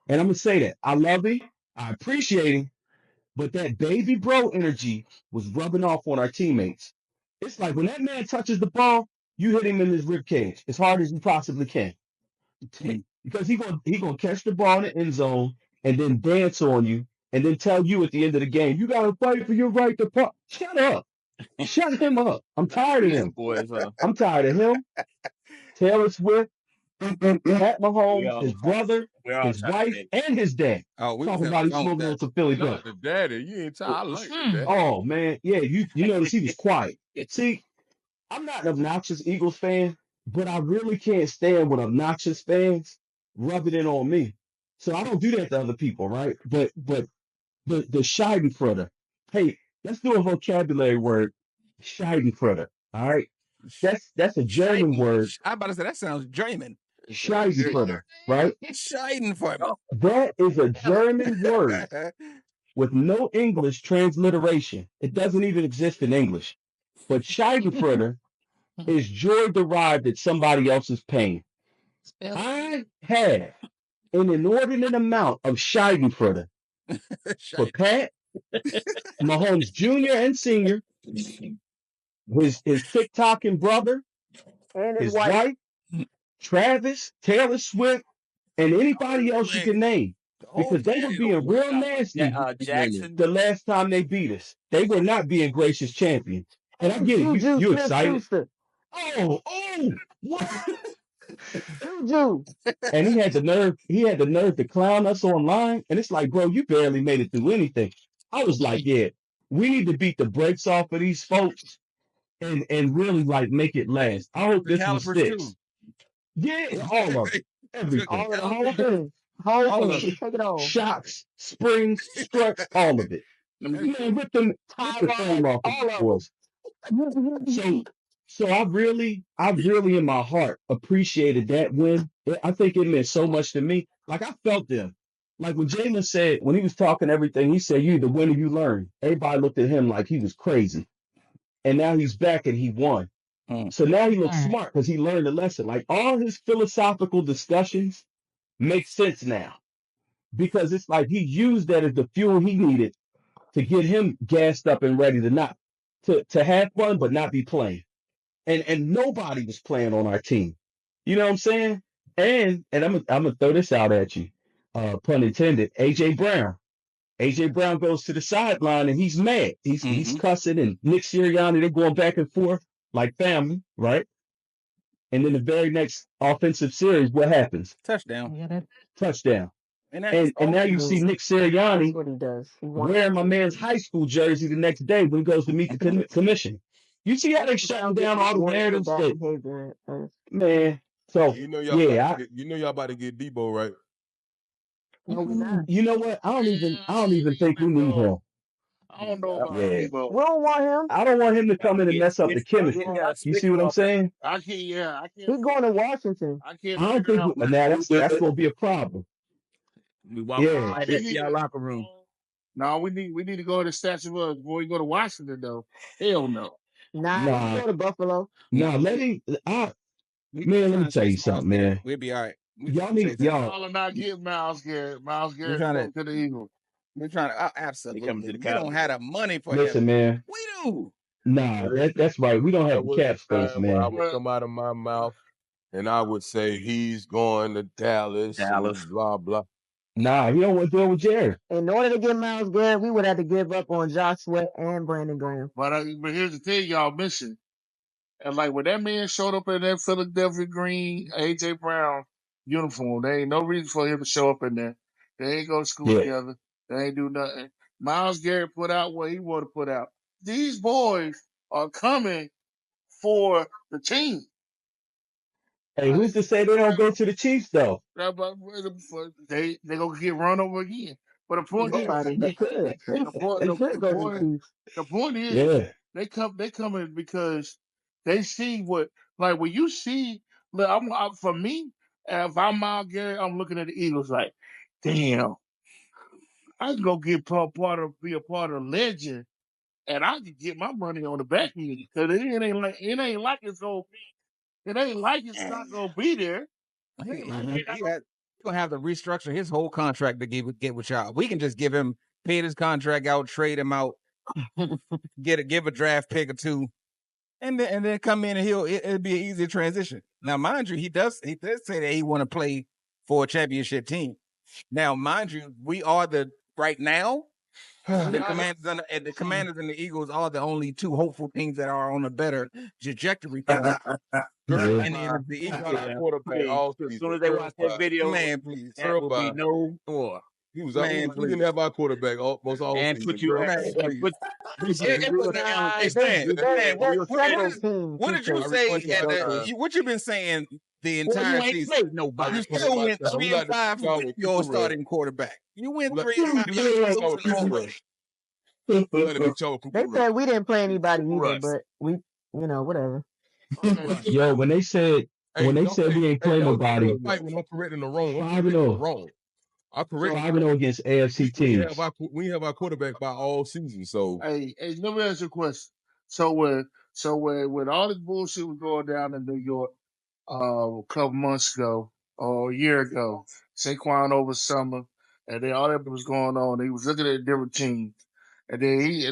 [SPEAKER 6] And I'm gonna say that. I love him, I appreciate him, but that baby bro energy was rubbing off on our teammates. It's like when that man touches the ball, you hit him in his rib cage as hard as you possibly can. Because he gonna catch the ball in the end zone and then dance on you and then tell you at the end of the game, you gotta fight for your right to punt. Shut up. Shut him up. I'm tired of him.
[SPEAKER 5] Boys,
[SPEAKER 6] I'm tired of him. Taylor Swift, Pat Mahomes, his brother, his wife, and his dad.
[SPEAKER 1] Oh, we
[SPEAKER 6] Talking about he's smoking on some Philly
[SPEAKER 8] Not
[SPEAKER 6] Bud.
[SPEAKER 8] the daddy. You ain't tired. I like the daddy.
[SPEAKER 6] Oh man, yeah, you notice he was quiet. See, I'm not an obnoxious Eagles fan, but I really can't stand when obnoxious fans rub it in on me. So I don't do that to other people, right? But the Scheibenfrutter. Hey, let's do a vocabulary word. Scheibenfrutter. All right. That's a German word.
[SPEAKER 1] I'm about to say that sounds German.
[SPEAKER 6] Scheibenfrutter, right?
[SPEAKER 1] Scheidenfrutter.
[SPEAKER 6] That is a German word with no English transliteration. It doesn't even exist in English. But Scheibenfrutter is joy derived at somebody else's pain. I have an inordinate amount of Scheibenfrutter for Pat, Mahomes Jr. and Sr., his TikToking brother,
[SPEAKER 2] And
[SPEAKER 6] his wife, Travis, Taylor Swift, and anybody else you can name. Because they were being real nasty
[SPEAKER 5] Jackson.
[SPEAKER 6] the last time they beat us. They were not being gracious champions. And I get it. You excited? Oh, what?
[SPEAKER 2] Juju.
[SPEAKER 6] And he had the nerve to clown us online. And it's like, bro, you barely made it through anything. I was like, yeah, we need to beat the brakes off of these folks and really like make it last. I hope this one sticks. Yeah, all of it. Everything.
[SPEAKER 2] All of the whole thing. Whole thing. Take it all.
[SPEAKER 6] Shocks, springs, struts, all of it. Man, rip the frame off of the boys. So I really in my heart appreciated that win. I think it meant so much to me. Like I felt them. Like when Jalen said, when he was talking everything, he said, you either win or you learn. Everybody looked at him like he was crazy. And now he's back and he won. So now he looks smart because he learned a lesson. Like all his philosophical discussions make sense now. Because it's like he used that as the fuel he needed to get him gassed up and ready to have fun but not be playing. And nobody was playing on our team. You know what I'm saying? And I'm gonna throw this out at you, pun intended. AJ Brown. AJ Brown goes to the sideline and he's mad. He's cussing, and Nick Sirianni, they're going back and forth like family, right? And then the very next offensive series, what happens?
[SPEAKER 1] Touchdown.
[SPEAKER 6] Touchdown. And now you see Nick Sirianni wearing my man's high school jersey the next day when he goes to meet the commission. You see how they shutting down all the narratives? Man, so
[SPEAKER 8] you know y'all about to get Debo, right?
[SPEAKER 2] No, we're not.
[SPEAKER 6] You know what? I don't even think we need him.
[SPEAKER 3] I don't know about Debo.
[SPEAKER 2] We don't want him.
[SPEAKER 6] I don't want him to come in and mess up the chemistry. You see what I'm saying?
[SPEAKER 3] I can't.
[SPEAKER 2] He's going to Washington.
[SPEAKER 3] I can't.
[SPEAKER 6] I don't think now that's going to be a problem.
[SPEAKER 5] We walk right into y'all locker room.
[SPEAKER 3] No, we need to go to the Statue of before we go to Washington though. Hell no.
[SPEAKER 2] Nah, we go to Buffalo.
[SPEAKER 6] Nah, let him. Man, let me tell you something, man.
[SPEAKER 1] We'll be all right.
[SPEAKER 3] Y'all are not getting Miles Garrett. Miles Garrett going to the Eagles.
[SPEAKER 1] We're trying to absolutely. We don't have the money for
[SPEAKER 6] Listen,
[SPEAKER 1] him.
[SPEAKER 6] man.
[SPEAKER 1] We do.
[SPEAKER 6] Nah, that's right. We don't have cap space, man.
[SPEAKER 8] I would come out of my mouth and I would say he's going to Dallas. And blah blah.
[SPEAKER 6] Nah, he don't want to deal with Jared.
[SPEAKER 2] In order to get Miles Garrett, we would have to give up on Josh Sweat and Brandon Graham.
[SPEAKER 3] But here's the thing, y'all missing. And like when that man showed up in that Philadelphia green AJ Brown uniform, there ain't no reason for him to show up in there. They ain't go to school together. They ain't do nothing. Miles Garrett put out what he wanted to put out. These boys are coming for the team.
[SPEAKER 6] Hey, who's to say they don't go to the Chiefs though?
[SPEAKER 3] They gonna get run over again. But the point is, the point is, they coming because they see what, like when you see. Look, for me, if I'm Miles Garrett, I'm looking at the Eagles like, damn, I can go be a part of legend, and I can get my money on the back end because it ain't like it's gonna be. It ain't like it's not gonna be there.
[SPEAKER 1] He's gonna have to restructure his whole contract to get with y'all. We can just give him, pay his contract out, trade him out, give a draft pick or two, and then come in and it'll be an easy transition. Now, mind you, he does say that he want to play for a championship team. Now, mind you, we are right now. The Commanders and the Eagles are the only two hopeful teams that are on a better trajectory.
[SPEAKER 8] Quarterback all
[SPEAKER 5] as soon as they watch that video,
[SPEAKER 1] man, please,
[SPEAKER 5] there will be no more.
[SPEAKER 8] He was out. We didn't have our quarterback most all
[SPEAKER 5] and
[SPEAKER 8] season.
[SPEAKER 5] put you
[SPEAKER 1] What did you say? What you been saying the entire season? Nobody. You still went 3-5 with your starting quarterback. You went 3-5.
[SPEAKER 2] They said we didn't play anybody either, but we, whatever.
[SPEAKER 6] Yo, when they said we ain't playing nobody,
[SPEAKER 8] when I'm correcting the wrong,
[SPEAKER 6] 5-0.
[SPEAKER 8] wrong. I correct
[SPEAKER 6] 5-0 against AFC teams.
[SPEAKER 8] We have our quarterback by all season. So
[SPEAKER 3] hey, let me ask you a question. So when all this bullshit was going down in New York a couple months ago or a year ago, Saquon over summer, and then all that was going on, he was looking at different teams, and then he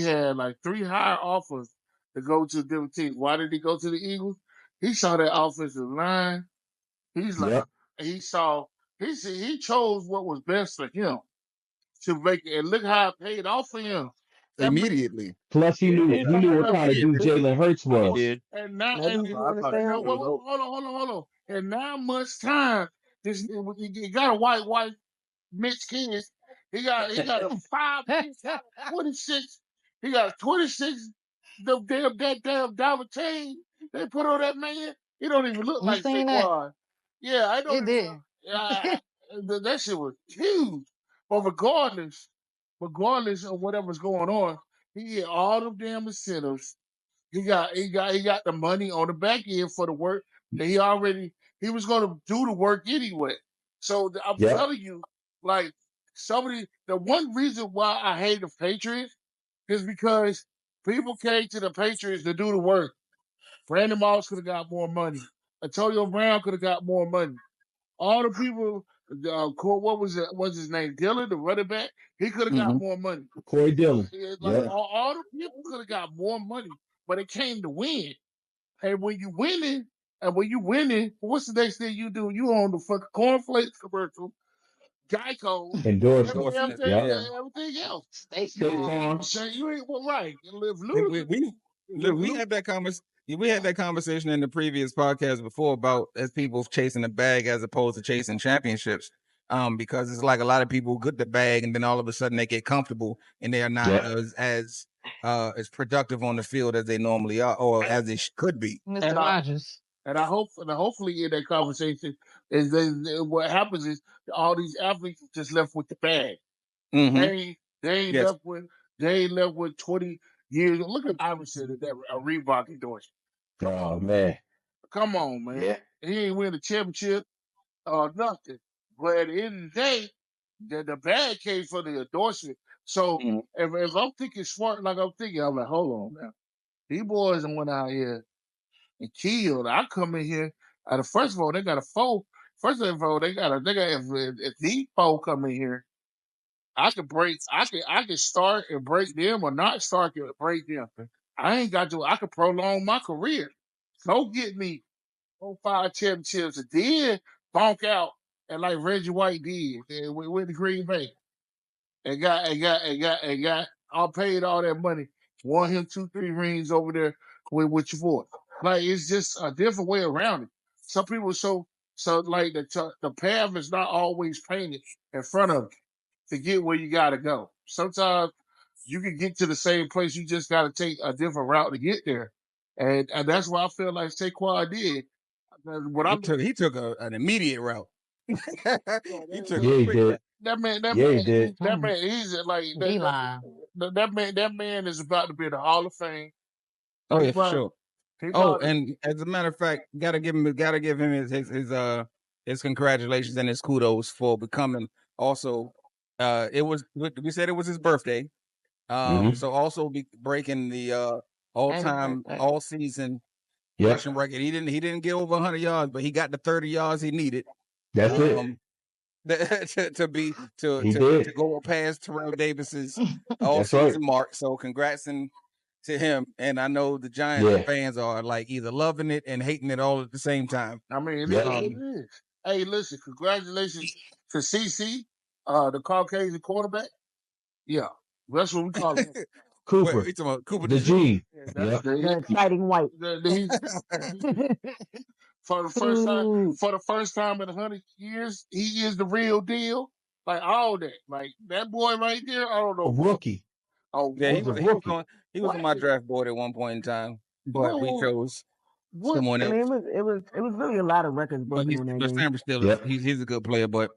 [SPEAKER 3] had like 3 higher offers to go to different teams. Why did he go to the Eagles? He saw that offensive line. He's like he chose what was best for him to make it, and look how it paid off for him
[SPEAKER 1] Immediately.
[SPEAKER 6] Plus, he knew what kind of dude Jalen Hurts was.
[SPEAKER 3] And now, hold on. In 9 months' time, he got a white mixed kids. He got a 26. He got 26. That damn diamond chain they put on that man. He don't even look like Saquon. Yeah, I know.
[SPEAKER 4] It did.
[SPEAKER 3] That shit was huge. But regardless of whatever's going on, he had all them damn incentives. He got the money on the back end for the work that he was going to do the work anyway. So I'm telling you, like the one reason why I hate the Patriots is because people came to the Patriots to do the work. Brandon Moss could have got more money. Antonio Brown could have got more money. All the people, what was it? What's his name? Dillon, the running back. He could have got more money.
[SPEAKER 6] Corey Dillon.
[SPEAKER 3] All the people could have got more money, but it came to win. And when you winning, what's the next thing you do? You on the fucking cornflakes commercial, Geico,
[SPEAKER 6] endorsement.
[SPEAKER 3] Everything else.
[SPEAKER 6] State Farm.
[SPEAKER 3] You ain't right.
[SPEAKER 1] We had that conversation. We had that conversation in the previous podcast before about as people chasing the bag as opposed to chasing championships. Because it's like a lot of people get the bag and then all of a sudden they get comfortable and they are not as productive on the field as they normally are or as they could be.
[SPEAKER 4] Mr. Rogers.
[SPEAKER 3] And hopefully in that conversation is what happens is all these athletes just left with the bag.
[SPEAKER 1] Mm-hmm.
[SPEAKER 3] They ain't left with 20 years. Look at Iverson at that Reebok endorsement.
[SPEAKER 6] Oh man.
[SPEAKER 3] Come on, man. Yeah. He ain't win a championship or nothing. But at the end of the day, the bag came for the endorsement. So if I'm thinking smart, like I'm like, hold on now. These boys went out here and killed. I come in here. First of all, they got a four. First of all, they got if these four come in here, I could start and break them or not start and break them. I ain't got to. I could prolong my career. Go get me 4-5 championships and then bonk out and like Reggie White did with the Green Bay and got all paid all that money, won him 2-3 rings over there with your boy. Like it's just a different way around it. Some people so like the path is not always painted in front of you to get where you gotta go. Sometimes you can get to the same place, you just gotta take a different route to get there. And that's why I feel like Saquon did. What
[SPEAKER 1] He took an immediate route. He took
[SPEAKER 6] he did.
[SPEAKER 3] that man, he's like that man is about to be in the Hall of Fame.
[SPEAKER 1] Oh yeah, for sure. And as a matter of fact, gotta give him his congratulations and his kudos for becoming also. We said it was his birthday. So also breaking the all-time, all-season rushing record. He didn't get over 100 yards, but he got the 30 yards he needed.
[SPEAKER 6] That's it.
[SPEAKER 1] To go past Terrell Davis's all-season mark. So congrats to him. And I know the Giants fans are like either loving it and hating it all at the same time.
[SPEAKER 3] I mean, it is. Hey, listen, congratulations to CC, the Caucasian quarterback. Yeah, that's what we call him.
[SPEAKER 6] Cooper.
[SPEAKER 1] Wait, talking about Cooper
[SPEAKER 6] the G.
[SPEAKER 2] The exciting white.
[SPEAKER 3] For the first time in 100 years, he is the real deal. Like all that, like that boy right there. I don't know.
[SPEAKER 6] A rookie.
[SPEAKER 3] Oh
[SPEAKER 1] yeah, he was on my draft board at one point in time, but we chose someone else.
[SPEAKER 2] I mean, it was really a lot of records broken on that game.
[SPEAKER 1] Stanford still he's a good player, but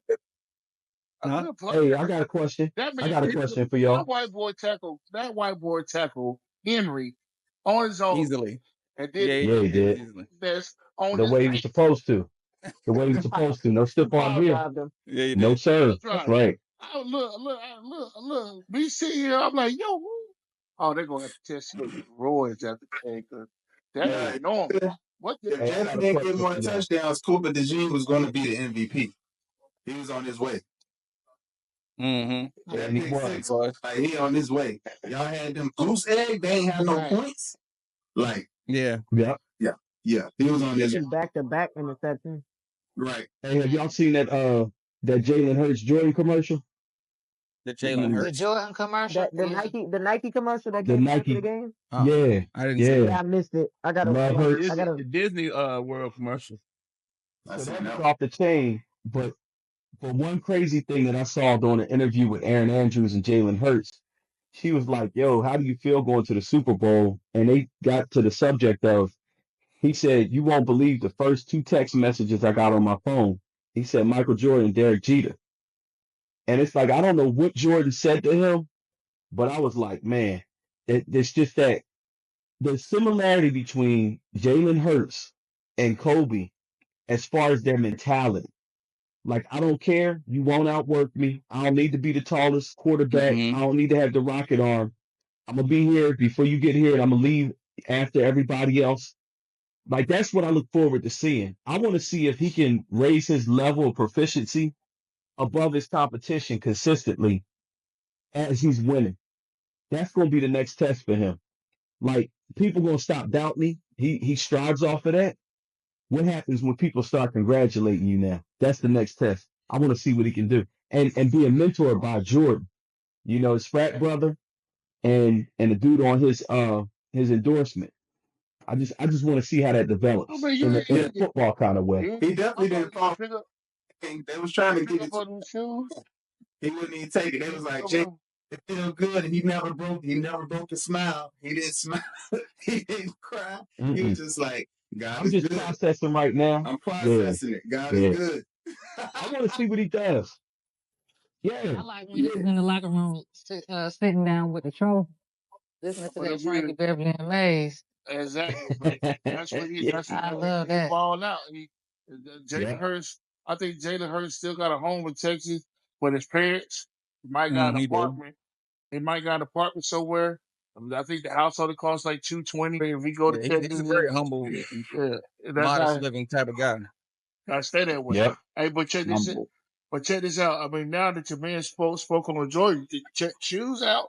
[SPEAKER 6] hey, I got a question. I got a question for y'all.
[SPEAKER 3] That white boy tackled Henry on his own
[SPEAKER 1] easily.
[SPEAKER 3] And
[SPEAKER 6] then he did. The way he was supposed to. The way he was supposed to. No stiff arm here. No sir. That's right.
[SPEAKER 3] Look. We sit here. I'm like, yo, oh, they're gonna have to test roids after playing because that ain't normal. What the
[SPEAKER 7] if Jalen didn't get more touchdowns, Cooper DeJean was going to be the MVP. He was on his way.
[SPEAKER 1] That
[SPEAKER 7] pick six was like he on his way. Y'all had them goose egg. They ain't have no points. Like
[SPEAKER 1] yeah.
[SPEAKER 7] He was on his
[SPEAKER 2] back-to-back interception.
[SPEAKER 7] Right.
[SPEAKER 6] Hey, have y'all seen that Jalen Hurts Jordan commercial?
[SPEAKER 1] The Jalen Hurts.
[SPEAKER 4] The Jordan commercial.
[SPEAKER 2] The Nike commercial that came after the game.
[SPEAKER 6] Yeah,
[SPEAKER 1] I didn't see that.
[SPEAKER 2] I missed it. I got
[SPEAKER 5] a Disney World commercial.
[SPEAKER 6] So that's off the chain. But one crazy thing that I saw during an interview with Aaron Andrews and Jalen Hurts, she was like, "Yo, how do you feel going to the Super Bowl?" And they got to the subject of, he said, "You won't believe the first 2 text messages I got on my phone." He said, Michael Jordan, Derek Jeter. And it's like, I don't know what Jordan said to him, but I was like, man, it's just that the similarity between Jalen Hurts and Kobe as far as their mentality. Like, I don't care. You won't outwork me. I don't need to be the tallest quarterback. I don't need to have the rocket arm. I'm going to be here before you get here, and I'm going to leave after everybody else. Like, that's what I look forward to seeing. I want to see if he can raise his level of proficiency above his competition consistently as he's winning. That's going to be the next test for him. Like, people going to stop doubting me. He strives off of that. What happens when people start congratulating you now? That's the next test. I want to see what he can do. And being mentored by Jordan, his frat brother and the dude on his endorsement. I just want to see how that develops in a football kind of way.
[SPEAKER 7] He definitely didn't fall. They was trying to get it. He wouldn't even take it. They was like, Jay, it feels good. And he never broke a smile. He didn't smile. He didn't cry. He was just like, God
[SPEAKER 6] I'm
[SPEAKER 7] is
[SPEAKER 6] just
[SPEAKER 7] good.
[SPEAKER 6] processing right now.
[SPEAKER 7] I'm processing it. God is good.
[SPEAKER 6] I want to see what he does. Yeah.
[SPEAKER 4] I like when he was in the locker room sitting down with the trophy, listening to that Frankie Beverly and Mays.
[SPEAKER 3] Exactly. That's what he. I love that. Ball out. Jalen Hurts I think Jalen Hurts still got a home in Texas with his parents. He might got an apartment. He might got an apartment somewhere. I think the house only costs like $220. If we go to Texas,
[SPEAKER 1] he's a very humble, modest living type of guy.
[SPEAKER 3] I stay that way.
[SPEAKER 6] Yep.
[SPEAKER 3] Hey, but check this out. But check this out. I mean, now that your man spoke on Jordan, check shoes out.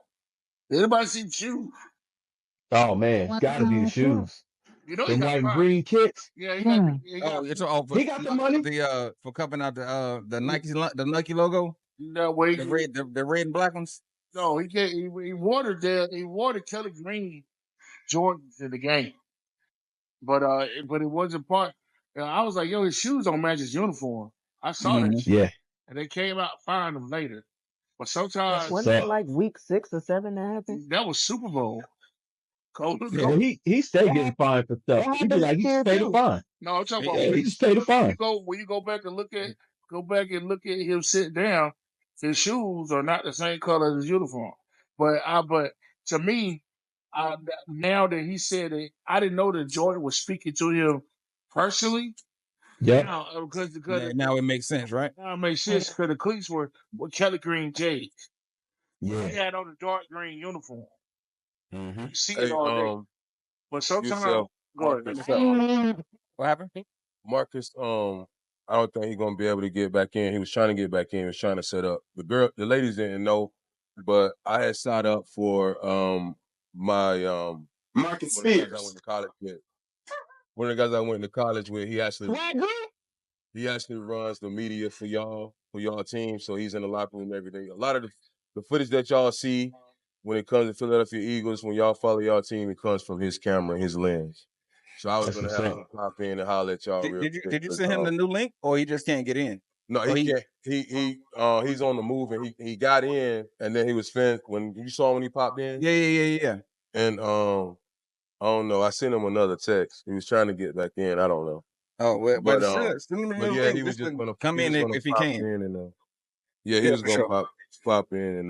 [SPEAKER 3] Anybody see shoes?
[SPEAKER 6] Oh man, gotta be the shoes.
[SPEAKER 3] You know,
[SPEAKER 6] The white and green kits.
[SPEAKER 3] Yeah, he got. He got
[SPEAKER 6] He got the money.
[SPEAKER 1] For coming out the Nike logo.
[SPEAKER 3] No, wait.
[SPEAKER 1] The red and black ones.
[SPEAKER 3] No, he wanted Kelly Green Jordans in the game, but it wasn't part. I was like, yo, his shoes don't match his uniform. I saw that shit.
[SPEAKER 6] Yeah.
[SPEAKER 3] And they came out firing them later. But sometimes
[SPEAKER 2] wasn't it like week 6 or 7 that happened?
[SPEAKER 3] That was Super Bowl.
[SPEAKER 6] Yeah, he stayed getting fined for stuff. He be like, he just paid a fine.
[SPEAKER 3] No, I'm talking about
[SPEAKER 6] he just paid a fine.
[SPEAKER 3] When you go back and look at him sit down, his shoes are not the same color as his uniform. But to me, now that he said it, I didn't know that Jordan was speaking to him personally.
[SPEAKER 6] Yeah.
[SPEAKER 1] Now it makes sense, right?
[SPEAKER 3] Now it makes sense because the cleats were Kelly Green J's.
[SPEAKER 6] Yeah.
[SPEAKER 3] He had on a dark green uniform.
[SPEAKER 6] Mm-hmm.
[SPEAKER 3] See it all day. But sometimes, go ahead.
[SPEAKER 1] What happened?
[SPEAKER 8] Marcus, I don't think he's gonna be able to get back in. He was trying to get back in. He was trying to set up. The ladies didn't know, but I had signed up for my
[SPEAKER 7] Marcus Spears.
[SPEAKER 8] I went to college with. One of the guys I went to college with, he actually runs the media for y'all team. So he's in the locker room every day. A lot of the footage that y'all see when it comes to Philadelphia Eagles, when y'all follow y'all team, it comes from his camera and his lens. So I was going to have him pop in and holler at y'all real quick.
[SPEAKER 1] Did you send him the new link, or he just can't get in?
[SPEAKER 8] No, he can't. He's on the move, and he got in, and then he was finished. When you saw when he popped in?
[SPEAKER 1] Yeah.
[SPEAKER 8] And I don't know. I sent him another text. He was trying to get back in. I don't know.
[SPEAKER 1] Oh, well, but yeah,
[SPEAKER 8] he was just going to
[SPEAKER 1] come in if he can.
[SPEAKER 8] He was going to pop in and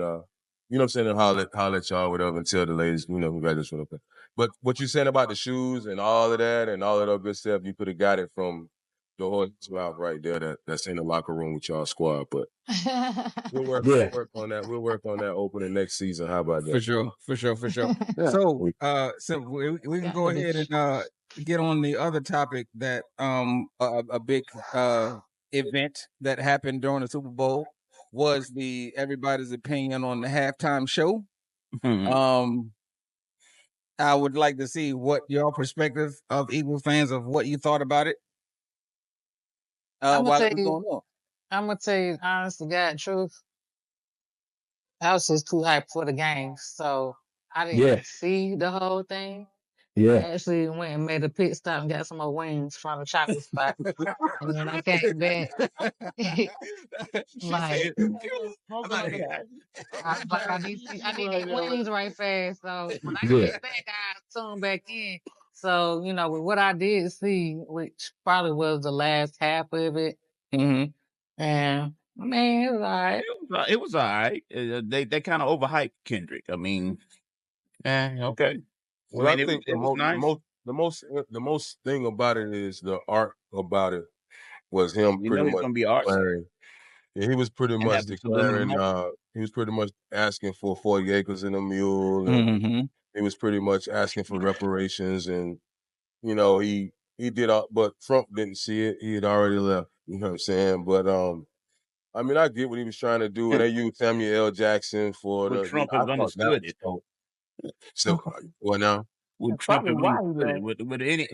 [SPEAKER 8] you know what I'm saying, and holler at y'all, whatever, and tell the ladies, who got this one up there. But what you saying about the shoes and all of that and all of that good stuff, you could have got it from the horse mouth right there that's in the locker room with y'all squad. But we'll work on that. We'll work on that opening next season. How about that?
[SPEAKER 1] For sure. So we can go ahead and get on the other topic that a big event that happened during the Super Bowl was everybody's opinion on the halftime show. I would like to see what your perspective of Eagles fans of what you thought about it.
[SPEAKER 4] I'm gonna tell you honest to God truth. I was just too hyped for the game, so I didn't see the whole thing.
[SPEAKER 6] Yeah.
[SPEAKER 4] I actually went and made a pit stop and got some more wings from the chocolate spot. And when I came back, I need these wings right fast. So when I came back, I tuned back in. So, with what I did see, which probably was the last half of it, and it was all right.
[SPEAKER 5] It was all right. They kind of overhyped Kendrick. I mean, okay.
[SPEAKER 8] Well, I think the most thing about it is the art about it was him pretty much declaring. Yeah, he was pretty much declaring. He was pretty much asking for 40 acres and a mule. And he was pretty much asking for reparations, and he did all. But Trump didn't see it. He had already left. You know what I'm saying? But I mean, I get what he was trying to do, and they used Samuel L. Jackson for the.
[SPEAKER 5] Trump has understood it.
[SPEAKER 8] So what now?
[SPEAKER 5] Would Trump have understood it?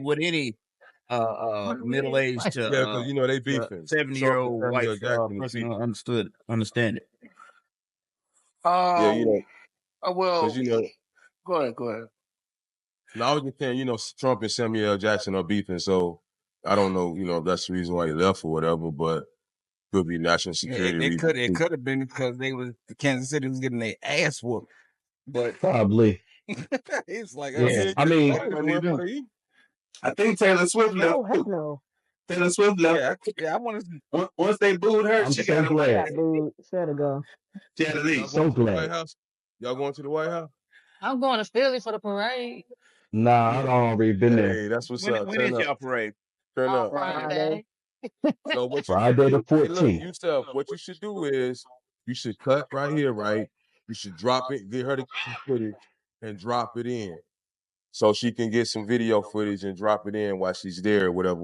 [SPEAKER 5] Would any middle-aged to
[SPEAKER 8] because they beefing
[SPEAKER 5] 70-year-old white person understand it?
[SPEAKER 3] Well, go ahead.
[SPEAKER 8] No, I was just saying, Trump and Samuel L. Jackson are beefing, so I don't know, if that's the reason why he left or whatever, but could be national security.
[SPEAKER 1] It could have been because Kansas City was getting their ass whooped. But
[SPEAKER 6] probably.
[SPEAKER 1] It's like,
[SPEAKER 6] I mean,
[SPEAKER 7] I think Taylor Swift left.
[SPEAKER 2] No.
[SPEAKER 7] Taylor Swift left.
[SPEAKER 1] Yeah, I want to.
[SPEAKER 7] Once they booed her, she got
[SPEAKER 6] glad.
[SPEAKER 2] She had to go.
[SPEAKER 7] She had to leave.
[SPEAKER 6] So glad.
[SPEAKER 8] Y'all going to the White House?
[SPEAKER 4] I'm going to Philly for the parade.
[SPEAKER 6] Nah, I've already been there.
[SPEAKER 8] Hey, that's what's
[SPEAKER 5] when
[SPEAKER 8] up.
[SPEAKER 5] When is y'all parade?
[SPEAKER 8] Turn up.
[SPEAKER 4] Friday.
[SPEAKER 8] So what you
[SPEAKER 6] Friday the
[SPEAKER 8] hey, look,
[SPEAKER 6] 14th.
[SPEAKER 8] Yusuf, what you should do is you should cut right here, right? You should drop it, get her the footage and drop it in. So she can get some video footage and drop it in while she's there, whatever.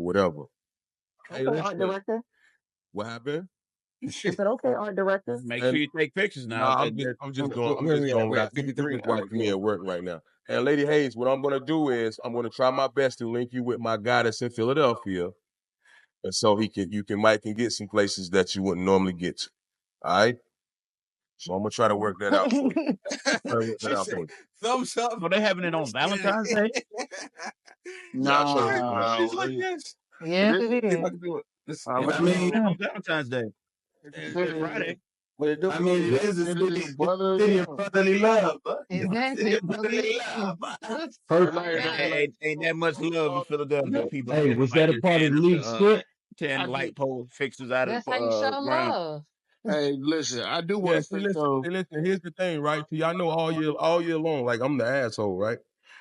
[SPEAKER 8] Hey,
[SPEAKER 2] Okay, art
[SPEAKER 8] listen,
[SPEAKER 2] director.
[SPEAKER 8] what happened?
[SPEAKER 2] I said, okay, art director.
[SPEAKER 5] Make
[SPEAKER 8] And
[SPEAKER 5] sure you take pictures
[SPEAKER 8] no,
[SPEAKER 5] now.
[SPEAKER 8] I'm just going
[SPEAKER 1] Where
[SPEAKER 8] without.
[SPEAKER 1] at? 53.
[SPEAKER 8] Just watching me at work right now. And Lady Hayes, what I'm gonna do is I'm gonna try my best to link you with my guy that's in Philadelphia, and so Mike can get some places that you wouldn't normally get to. All right. So I'm gonna try to work that out for you. Try to work that out for you.
[SPEAKER 1] Thumbs up.
[SPEAKER 5] So they having it on Valentine's Day?
[SPEAKER 8] Yeah, I'll try to work that out.
[SPEAKER 1] She's like, yes.
[SPEAKER 4] Yes, it
[SPEAKER 1] See if I
[SPEAKER 4] is.
[SPEAKER 1] can do it. This,
[SPEAKER 7] I
[SPEAKER 5] What's
[SPEAKER 7] mean,
[SPEAKER 5] on Valentine's Day? It's Friday.
[SPEAKER 7] I mean, it is a city of brotherly love. But
[SPEAKER 4] Exactly.
[SPEAKER 7] brotherly love.
[SPEAKER 5] Ain't that much love in Philadelphia. People
[SPEAKER 6] Hey, was that a part of the league split?
[SPEAKER 5] tearing light pole fixtures out
[SPEAKER 4] That's
[SPEAKER 5] of
[SPEAKER 4] how you show
[SPEAKER 5] ground.
[SPEAKER 4] love.
[SPEAKER 3] Hey, listen, I do want
[SPEAKER 8] Yeah,
[SPEAKER 3] to say though.
[SPEAKER 8] hey, listen, here's the thing, right? See, I know all year long, like I'm the asshole, right?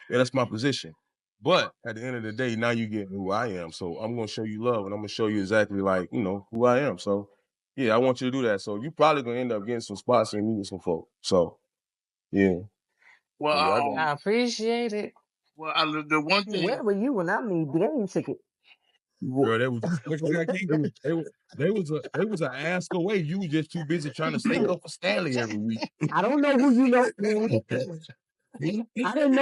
[SPEAKER 8] Yeah, that's my position. But at the end of the day, now you get who I am. So I'm gonna show you love and I'm gonna show you exactly like, who I am. So yeah, I want you to do that. So you probably gonna end up getting some spots and meeting some folk. So yeah.
[SPEAKER 3] Well,
[SPEAKER 8] Yeah, I got
[SPEAKER 4] I appreciate it.
[SPEAKER 3] well, the one thing.
[SPEAKER 2] Where were you when I need game ticket?
[SPEAKER 8] girl, they was
[SPEAKER 1] which one got King?
[SPEAKER 8] they was an ask away. You was just too busy trying to stay up for Stanley every week.
[SPEAKER 2] I don't know who you know. I didn't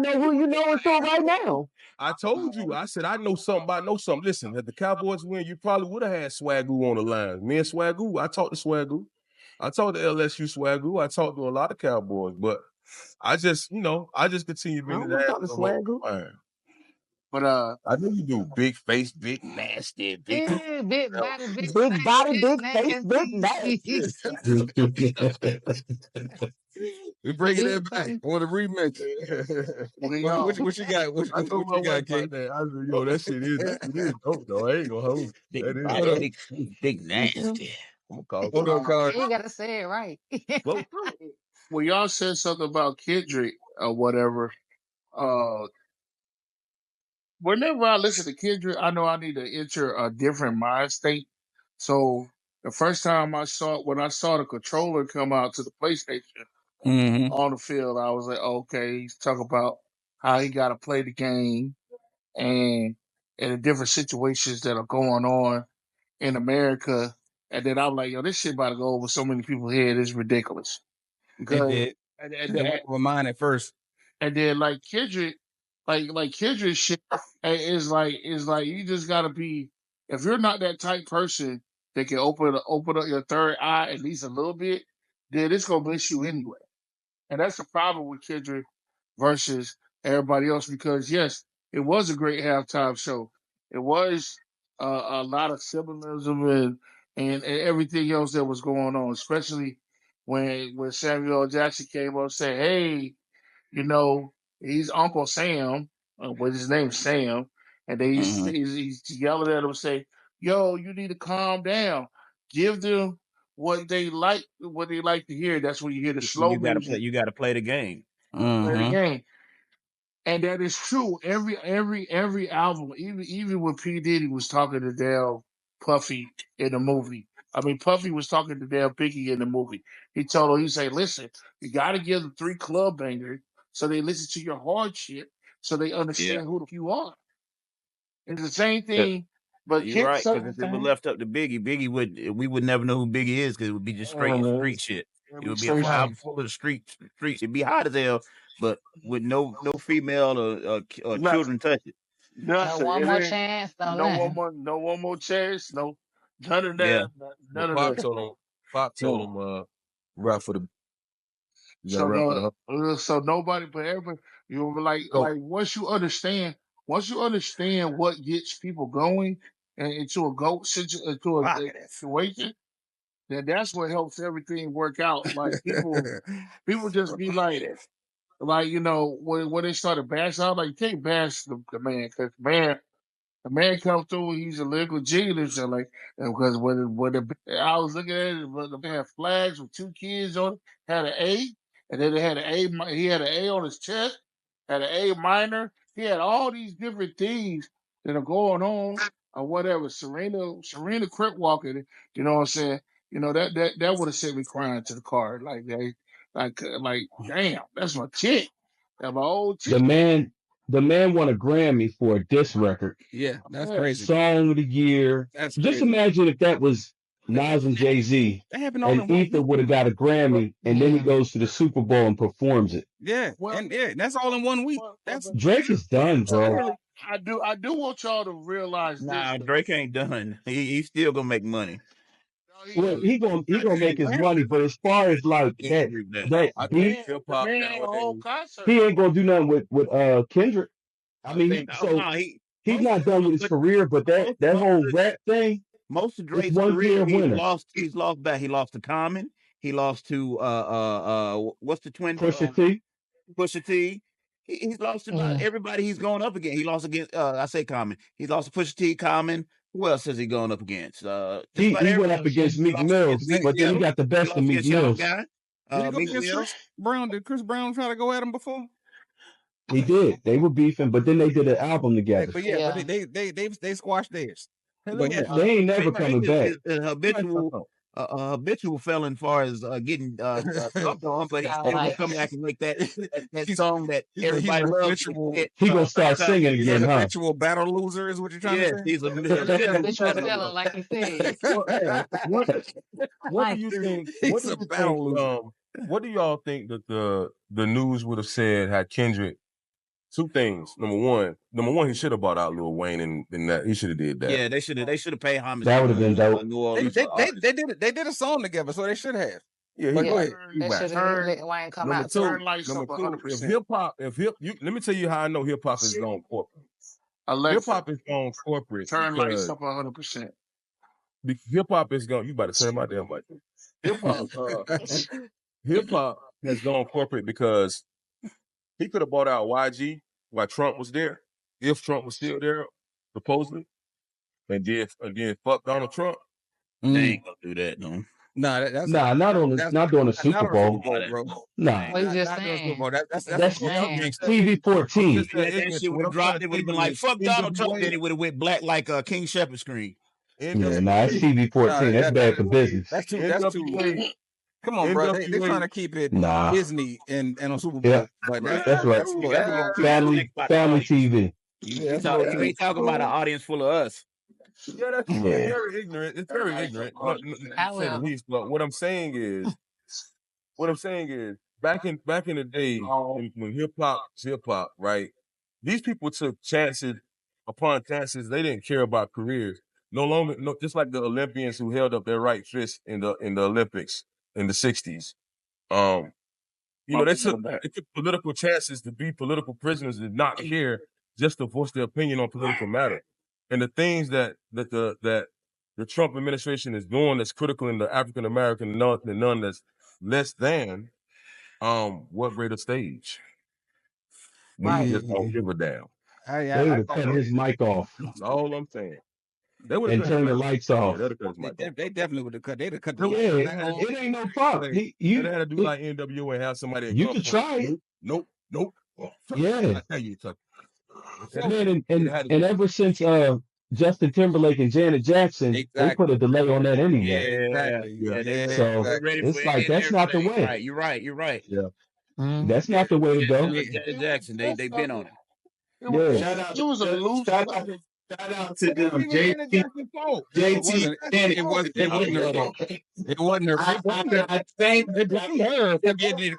[SPEAKER 2] know who you know until right now.
[SPEAKER 8] I told you. I said I know something. I know something. Listen, if the Cowboys win, you probably would have had Swagoo on the line. Me and Swagoo, I talked to Swagoo. I talked to LSU Swagoo. I talked to a lot of Cowboys, but I just continue
[SPEAKER 2] I
[SPEAKER 8] being
[SPEAKER 2] don't
[SPEAKER 8] an
[SPEAKER 2] want to
[SPEAKER 8] ass.
[SPEAKER 2] talk to Swagoo.
[SPEAKER 3] But
[SPEAKER 8] I know you do. Big face, big nasty, big.
[SPEAKER 4] Yeah, big body, big
[SPEAKER 2] Big body,
[SPEAKER 4] face,
[SPEAKER 2] big face, big nasty.
[SPEAKER 1] We bringing that back. I want to remix. What you got? What
[SPEAKER 8] I told my
[SPEAKER 1] you got,
[SPEAKER 8] wife
[SPEAKER 1] King?
[SPEAKER 8] about that. I said, yo, that shit is dope though. I ain't gonna hold you.
[SPEAKER 5] Big
[SPEAKER 8] That is
[SPEAKER 5] body,
[SPEAKER 8] dope.
[SPEAKER 5] big nasty.
[SPEAKER 8] I'm gonna call
[SPEAKER 1] Hold on, Carl.
[SPEAKER 4] You gotta say it right.
[SPEAKER 3] when y'all said something about Kendrick or whatever, whenever I listen to Kendrick, I know I need to enter a different mind state. So the first time when I saw the controller come out to the PlayStation
[SPEAKER 1] Mm-hmm.
[SPEAKER 3] on the field, I was like, okay, he's talking about how he got to play the game and the different situations that are going on in America. And then I'm like, yo, this shit about to go over so many people's head. It's ridiculous.
[SPEAKER 1] It
[SPEAKER 3] Because
[SPEAKER 1] did. It went over mine at first.
[SPEAKER 3] and then like Kendrick, like Kendrick shit is like you just gotta be if you're not that type person that can open up your third eye at least a little bit, then it's gonna miss you anyway. And that's the problem with Kendrick versus everybody else because yes, it was a great halftime show. It was a lot of symbolism and everything else that was going on, especially when Samuel L. Jackson came up and said, "Hey, you know, he's Uncle Sam, with his name's Sam, and then he's yelling at him, say, "Yo, you need to calm down. Give them what they like to hear." That's when you hear the slow music,
[SPEAKER 5] You gotta play the game.
[SPEAKER 3] play the
[SPEAKER 1] Mm-hmm.
[SPEAKER 3] game, and that is true. Every album, even when P Diddy was talking to Dale Puffy in the movie. I mean, Puffy was talking to Dale Biggie in the movie. He told him, he said, "Listen, you got to give them 3 club bangers so they listen to your hardship, so they understand who the f- you are." It's the same
[SPEAKER 5] Yeah.
[SPEAKER 3] thing, but
[SPEAKER 5] You're
[SPEAKER 3] Kid
[SPEAKER 5] right, because if it was
[SPEAKER 3] something.
[SPEAKER 5] left up to Biggie, we would never know who Biggie is because it would be just street shit. It would be a album full of the streets. It'd be hot as hell, but with no female or children touch it.
[SPEAKER 3] Nothing.
[SPEAKER 4] One
[SPEAKER 3] It
[SPEAKER 4] more
[SPEAKER 3] ain't
[SPEAKER 4] chance, though. Nothing.
[SPEAKER 3] no one more chance, none of
[SPEAKER 5] Yeah.
[SPEAKER 3] that,
[SPEAKER 8] But
[SPEAKER 3] none of
[SPEAKER 8] Pop
[SPEAKER 3] that.
[SPEAKER 8] told him, rap for the you gotta
[SPEAKER 3] So
[SPEAKER 8] rap for the
[SPEAKER 3] so nobody, but everybody,
[SPEAKER 8] so
[SPEAKER 3] once you understand what gets people going and into a into a situation, then that's what helps everything work out. Like people just be like when they started bashing, I was like, you can't bash the man because the man come through, he's a lyrical genius, and because I was looking at it, but the man had flags with 2 kids on it, had an A, and then they had he had an A on his chest, had an A minor. He had all these different things that are going on, or whatever. Serena crip walking. You know what I'm saying? You know that would have sent me crying to the car. Like damn, that's my chick. That's my old chick.
[SPEAKER 6] The man won a Grammy for a diss record.
[SPEAKER 1] Yeah, that's crazy.
[SPEAKER 6] Song of the year.
[SPEAKER 1] That's
[SPEAKER 6] Just
[SPEAKER 1] crazy.
[SPEAKER 6] imagine if that was Nas and Jay-Z,
[SPEAKER 1] That happened all in
[SPEAKER 6] and
[SPEAKER 1] one
[SPEAKER 6] Ether
[SPEAKER 1] week.
[SPEAKER 6] would have got a Grammy, and then he goes to the Super Bowl and performs it.
[SPEAKER 1] Yeah, that's all in 1 week.
[SPEAKER 6] Drake is done, bro.
[SPEAKER 3] I do want y'all to realize
[SPEAKER 5] Nah,
[SPEAKER 3] this.
[SPEAKER 5] Drake ain't done. He's still gonna make money.
[SPEAKER 6] Well, he gonna make his money, but as far as like that beat,
[SPEAKER 8] hip hop
[SPEAKER 6] he ain't gonna do nothing with Kendrick. I mean, he's not done with his career, but that whole rap thing.
[SPEAKER 5] Most of Drake's
[SPEAKER 6] one
[SPEAKER 5] career,
[SPEAKER 6] winner.
[SPEAKER 5] he's lost back. He lost to Common. He lost to what's the twin?
[SPEAKER 6] Pusha T.
[SPEAKER 5] Pusha T. He's lost to everybody he's going up against. He lost against I say Common. He's lost to Pusha T, Common. Who else has he gone up against?
[SPEAKER 6] He went up against Meek Mills, but then he got the best of Meek Mills.
[SPEAKER 1] Did Chris Brown try to go at him before?
[SPEAKER 6] He did. They were beefing, but then they did an album together.
[SPEAKER 1] But they squashed theirs.
[SPEAKER 6] But they ain't never coming back.
[SPEAKER 5] Habitual felon, far as getting fucked on, but he's still gonna come back and make that song that everybody loves.
[SPEAKER 6] He gonna start singing again, huh?
[SPEAKER 1] Habitual battle loser is what you're trying to say.
[SPEAKER 5] He's a
[SPEAKER 4] habitual felon, like you said.
[SPEAKER 8] What do you think? What do y'all think that the news would have said had Kendrick? Two things. Number one, he should have bought out Lil Wayne, and that he should have did that.
[SPEAKER 5] Yeah, they should have paid homage.
[SPEAKER 6] That would have been dope.
[SPEAKER 1] They did a song together, so they should have.
[SPEAKER 8] Yeah,
[SPEAKER 1] go ahead.
[SPEAKER 4] They should have let Wayne come out.
[SPEAKER 8] Let me tell you how I know hip hop is going corporate. Hip hop is going corporate.
[SPEAKER 3] Turn lights up 100%.
[SPEAKER 8] Hip hop is going. You better turn my damn mic. Hip hop has gone corporate because he could have bought out YG while Trump was there, if Trump was still there, supposedly, and then fuck Donald Trump.
[SPEAKER 5] They ain't gonna do that, no.
[SPEAKER 6] Not during the Super Bowl,
[SPEAKER 1] bro.
[SPEAKER 6] Nah.
[SPEAKER 4] What you just saying?
[SPEAKER 6] That's TV-14.
[SPEAKER 5] That shit would have dropped. It would have been like fuck Donald Trump. Then it would have went black like a King Shepherd screen.
[SPEAKER 6] Yeah, that's TV-14. That's bad for business.
[SPEAKER 1] That's too. Come on, bro. They're trying to keep it Disney and on Super Bowl.
[SPEAKER 6] Yeah,
[SPEAKER 1] but
[SPEAKER 6] that's right. Family TV.
[SPEAKER 5] You ain't talking about an audience full of us.
[SPEAKER 8] Yeah, that's very ignorant. It's very ignorant. But what I'm saying is, back in the day when hip hop, right? These people took chances upon chances. They didn't care about careers. Just like the Olympians who held up their right fist in the Olympics in the 60s. They took political chances to be political prisoners, did not care, just to voice their opinion on political matter. And the things that the Trump administration is doing that's critical in the African American, the none that's less than, what greater stage? We just don't give a damn.
[SPEAKER 6] They would have cut his mic off.
[SPEAKER 8] That's all I'm saying.
[SPEAKER 6] And turn the lights off.
[SPEAKER 1] They definitely would have cut. They'd have cut.
[SPEAKER 6] It ain't no problem.
[SPEAKER 8] You had to do like NWO and have somebody.
[SPEAKER 6] You could try it.
[SPEAKER 8] Nope.
[SPEAKER 6] Yeah.
[SPEAKER 8] I tell you, Tucker.
[SPEAKER 6] And ever since Justin Timberlake and Janet Jackson, they put a delay on that anyway. So it's like that's not the way.
[SPEAKER 5] You're right.
[SPEAKER 6] Yeah. That's not the way to go.
[SPEAKER 5] Janet Jackson, they've been on it.
[SPEAKER 6] Yeah.
[SPEAKER 7] Shout out to them. JT.
[SPEAKER 1] It wasn't her.
[SPEAKER 7] I think
[SPEAKER 1] they blamed her for getting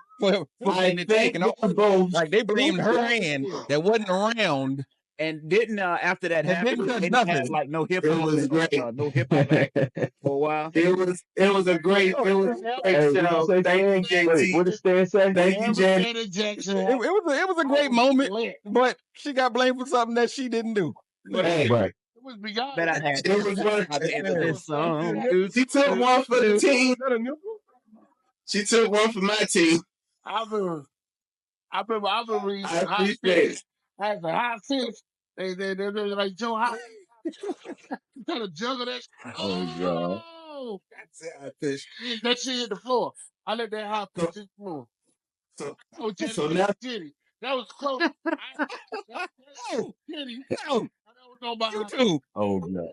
[SPEAKER 1] it taken off. Like they blamed her hand that wasn't around.
[SPEAKER 5] And didn't after that happen,
[SPEAKER 1] they didn't
[SPEAKER 5] have like no hip hop.
[SPEAKER 7] It was great.
[SPEAKER 5] No hip hop for a while.
[SPEAKER 7] It was a great show. Thank you, JT.
[SPEAKER 6] What did Stan say?
[SPEAKER 7] Thank you, Janet Jackson.
[SPEAKER 1] It was a great moment, but she got blamed for something that she didn't do.
[SPEAKER 6] Right.
[SPEAKER 3] It was beyond.
[SPEAKER 5] But I had this song.
[SPEAKER 7] She took one for the team. She took one for my team.
[SPEAKER 3] I remember reading.
[SPEAKER 7] I appreciate it.
[SPEAKER 3] As a hot fish, they like Joe Hot. You trying to juggle that?
[SPEAKER 8] Oh God!
[SPEAKER 1] That's it. I fish.
[SPEAKER 3] That shit hit the floor. I let that hot fish hit the floor. So now, Jenny, that was close. Jenny,
[SPEAKER 1] YouTube.
[SPEAKER 3] Oh no.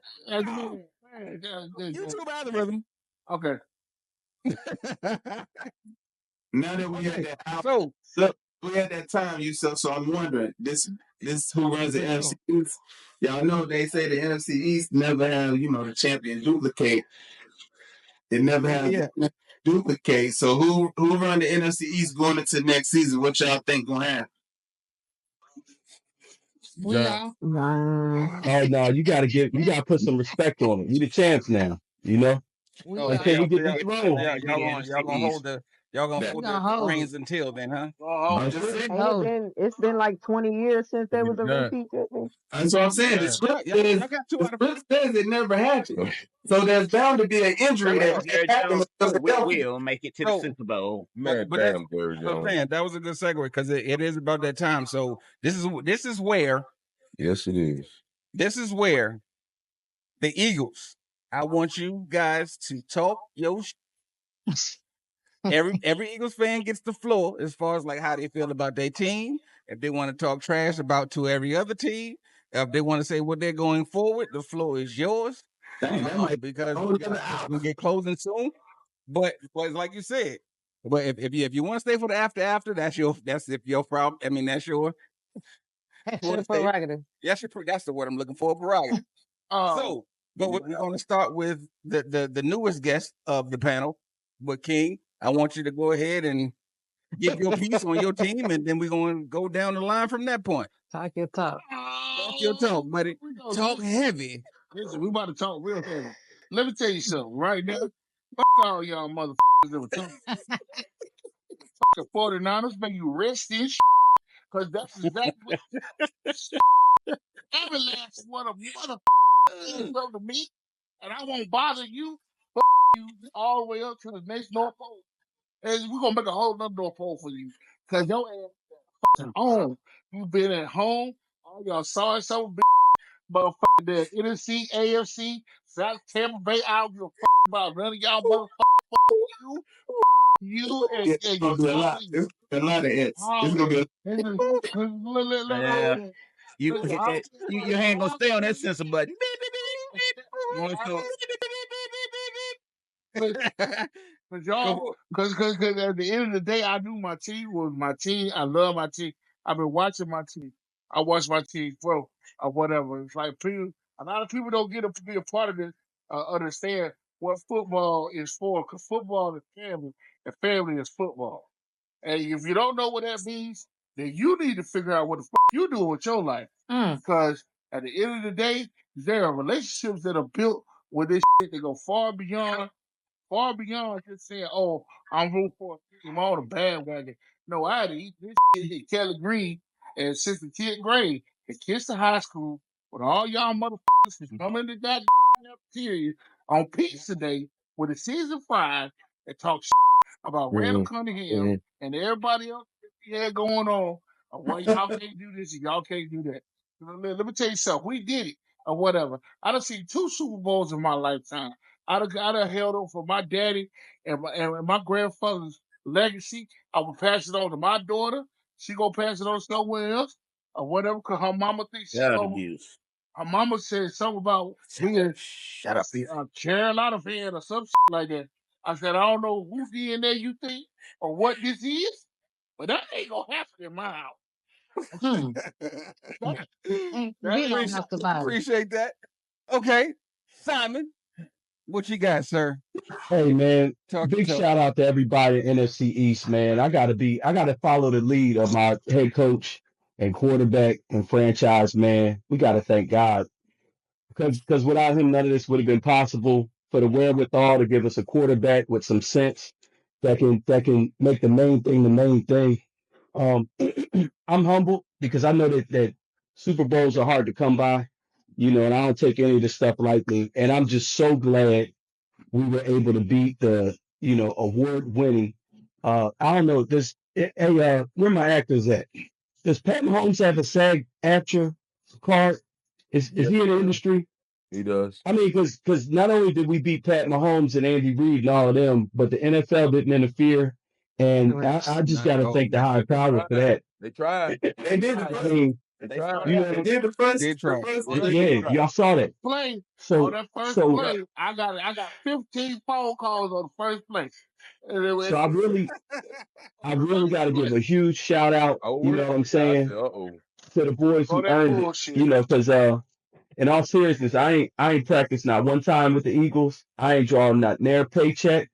[SPEAKER 1] YouTube algorithm.
[SPEAKER 3] Okay.
[SPEAKER 7] Now that we had that out,
[SPEAKER 1] So
[SPEAKER 7] look, we had that time, so I'm wondering, this who runs the NFC East? Y'all know they say the NFC East never have, the champion duplicate. It never have duplicate. So who run the NFC East going into next season? What y'all think gonna happen?
[SPEAKER 4] We are.
[SPEAKER 6] Oh no, you gotta put some respect on it. You the champs now,
[SPEAKER 4] We
[SPEAKER 6] until we get the throne.
[SPEAKER 1] Y'all gonna hold the reins until then, huh?
[SPEAKER 2] It's been like 20 years since there was a repeat.
[SPEAKER 7] That's what I'm saying. The script says it never happened. So there's bound to be an injury that happened.
[SPEAKER 5] We'll make it to the Super Bowl.
[SPEAKER 8] Man,
[SPEAKER 1] But
[SPEAKER 8] damn, Jerry Jones.
[SPEAKER 1] Man, that was a good segue because it is about that time. So this is where.
[SPEAKER 8] Yes, it is.
[SPEAKER 1] This is where the Eagles. I want you guys to talk your. Every Eagles fan gets the floor as far as like how they feel about their team. If they want to talk trash about to every other team, if they want to say what they're going forward, the floor is yours. Because we're gonna get closing soon. But like you said, but if you want to stay for the after, that's your problem. I mean, that's your
[SPEAKER 4] prerogative.
[SPEAKER 1] That's the word I'm looking for, prerogative. So, but we're going to start with the newest guest of the panel, but King. I want you to go ahead and give your piece on your team, and then we're going to go down the line from that point.
[SPEAKER 4] Talk your talk.
[SPEAKER 1] Talk your talk, buddy. Talk heavy.
[SPEAKER 3] Listen, we about to talk real heavy. Let me tell you something right now. Fuck all y'all motherfuckers that were talking. Fuck the 49ers, make you rest this because that's exactly what every last one of motherfuckers come to me, and I won't bother you. Fuck you all the way up to the next North Pole. And we're gonna make a whole nother North Pole for you. Cause your ass at home. You've been at home. All y'all saw it so big motherfucker the NFC, AFC, South Tampa Bay. I don't give a fuck about none of y'all motherfuckers. You and
[SPEAKER 7] it's gonna be a lot. It's a lot of hits. It's gonna be
[SPEAKER 5] Your hand gonna stay on that sensor button.
[SPEAKER 3] Cause y'all, cause at the end of the day, I knew my team was my team. I love my team. I've been watching my team. I watch my team grow or whatever. It's like a lot of people don't get to be a part of this, understand what football is for. Cause football is family, and family is football. And if you don't know what that means, then you need to figure out what the fuck you doing with your life. Because at the end of the day, there are relationships that are built with this shit that go far beyond just saying, "Oh, I'm rooting for a team on a bandwagon." No, I had to eat this shit at Kelly Green and since the 10th grade and kiss the high school with all y'all motherfuckers who's coming to that period on pizza day with a season 5 and talk shit about Randall Cunningham and everybody else that we had going on. Well, y'all can't do this and y'all can't do that. Let me tell you something. We did it or whatever. I done seen 2 Super Bowls in my lifetime. I done held on for my daddy and my grandfather's legacy. I will pass it on to my daughter. She gonna pass it on somewhere else or whatever. Cause her mama thinks she's her mama said something about being
[SPEAKER 1] Shut up, Peter.
[SPEAKER 3] Carolina fan or some shit like that. I said, I don't know whose DNA you think or what this is, but that ain't gonna happen in my house.
[SPEAKER 1] Appreciate that. Okay, Simon, what you got, sir?
[SPEAKER 6] Hey man, big shout out to everybody in NFC East, man. I gotta follow the lead of my head coach and quarterback and franchise man. We gotta thank God because without him, none of this would have been possible. For the wherewithal to give us a quarterback with some sense that can make the main thing the main thing. I'm humble because I know that Super Bowls are hard to come by, and I don't take any of this stuff lightly. And I'm just so glad we were able to beat the, award winning. I don't know this. Hey, where my actors at? Does Pat Mahomes have a SAG-AFTRA card? Is he in the industry?
[SPEAKER 8] He does.
[SPEAKER 6] I mean, because not only did we beat Pat Mahomes and Andy Reid and all of them, but the NFL didn't interfere. And I just got to thank the higher power for that.
[SPEAKER 8] They tried.
[SPEAKER 7] They did.
[SPEAKER 6] You know,
[SPEAKER 7] They did the first.
[SPEAKER 6] yeah, y'all saw that.
[SPEAKER 3] Play.
[SPEAKER 6] So,
[SPEAKER 3] On that first play, I got 15 phone calls on the first play.
[SPEAKER 6] So I really got to give a huge shout out. You know what I'm saying? To the boys who earned it. You know, because in all seriousness, I ain't practiced not one time with the Eagles. I ain't drawing not near paycheck.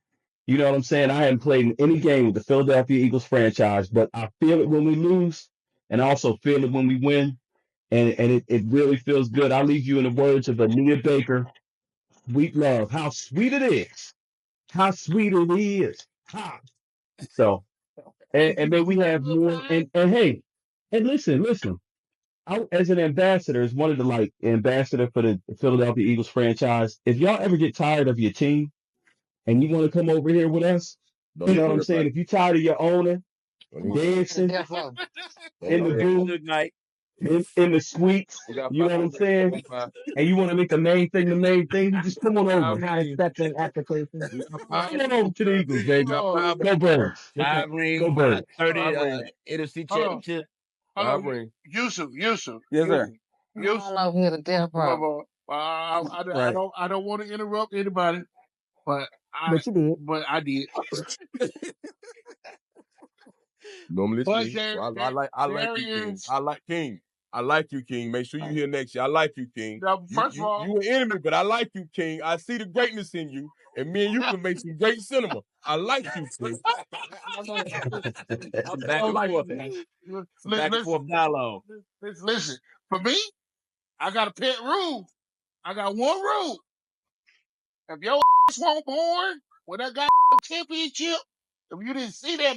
[SPEAKER 6] You know what I'm saying? I haven't played in any game with the Philadelphia Eagles franchise, but I feel it when we lose, and I also feel it when we win, and it really feels good. I'll leave you in the words of Anita Baker, "Sweet love, how sweet it is, how sweet it is." Ha. So, and then we have more, and hey, and listen. I, as an ambassador, as one of the like ambassador for the Philadelphia Eagles franchise, if y'all ever get tired of your team and you want to come over here with us, you know what I'm saying? If you're tired of your owner dancing in the booth, in the suites, you know what I'm saying? And you want to make the main thing, you just come on over.
[SPEAKER 2] Not accepting applications.
[SPEAKER 6] Come on over to the Eagles, baby. Go Birds.
[SPEAKER 5] 5 rings,
[SPEAKER 6] Go Birds.
[SPEAKER 5] 30 NFC championship.
[SPEAKER 3] Yusuf.
[SPEAKER 1] Yes, sir.
[SPEAKER 4] I here to death row.
[SPEAKER 3] I don't want to interrupt anybody, but
[SPEAKER 2] But you did.
[SPEAKER 3] I did.
[SPEAKER 8] Normally it's
[SPEAKER 3] But
[SPEAKER 8] me. So I like you, King. I like you, King. Make sure you hear next year. I like you, King.
[SPEAKER 3] First of all,
[SPEAKER 8] you an enemy, but I like you, King. I see the greatness in you, and me and you can make some great cinema. I like you, King.
[SPEAKER 5] Some back and forth, man. Back and forth dialogue.
[SPEAKER 3] Listen, for me, I got a pet rule. I got one rule. If your ass won't born with that guy championship, if you didn't see that,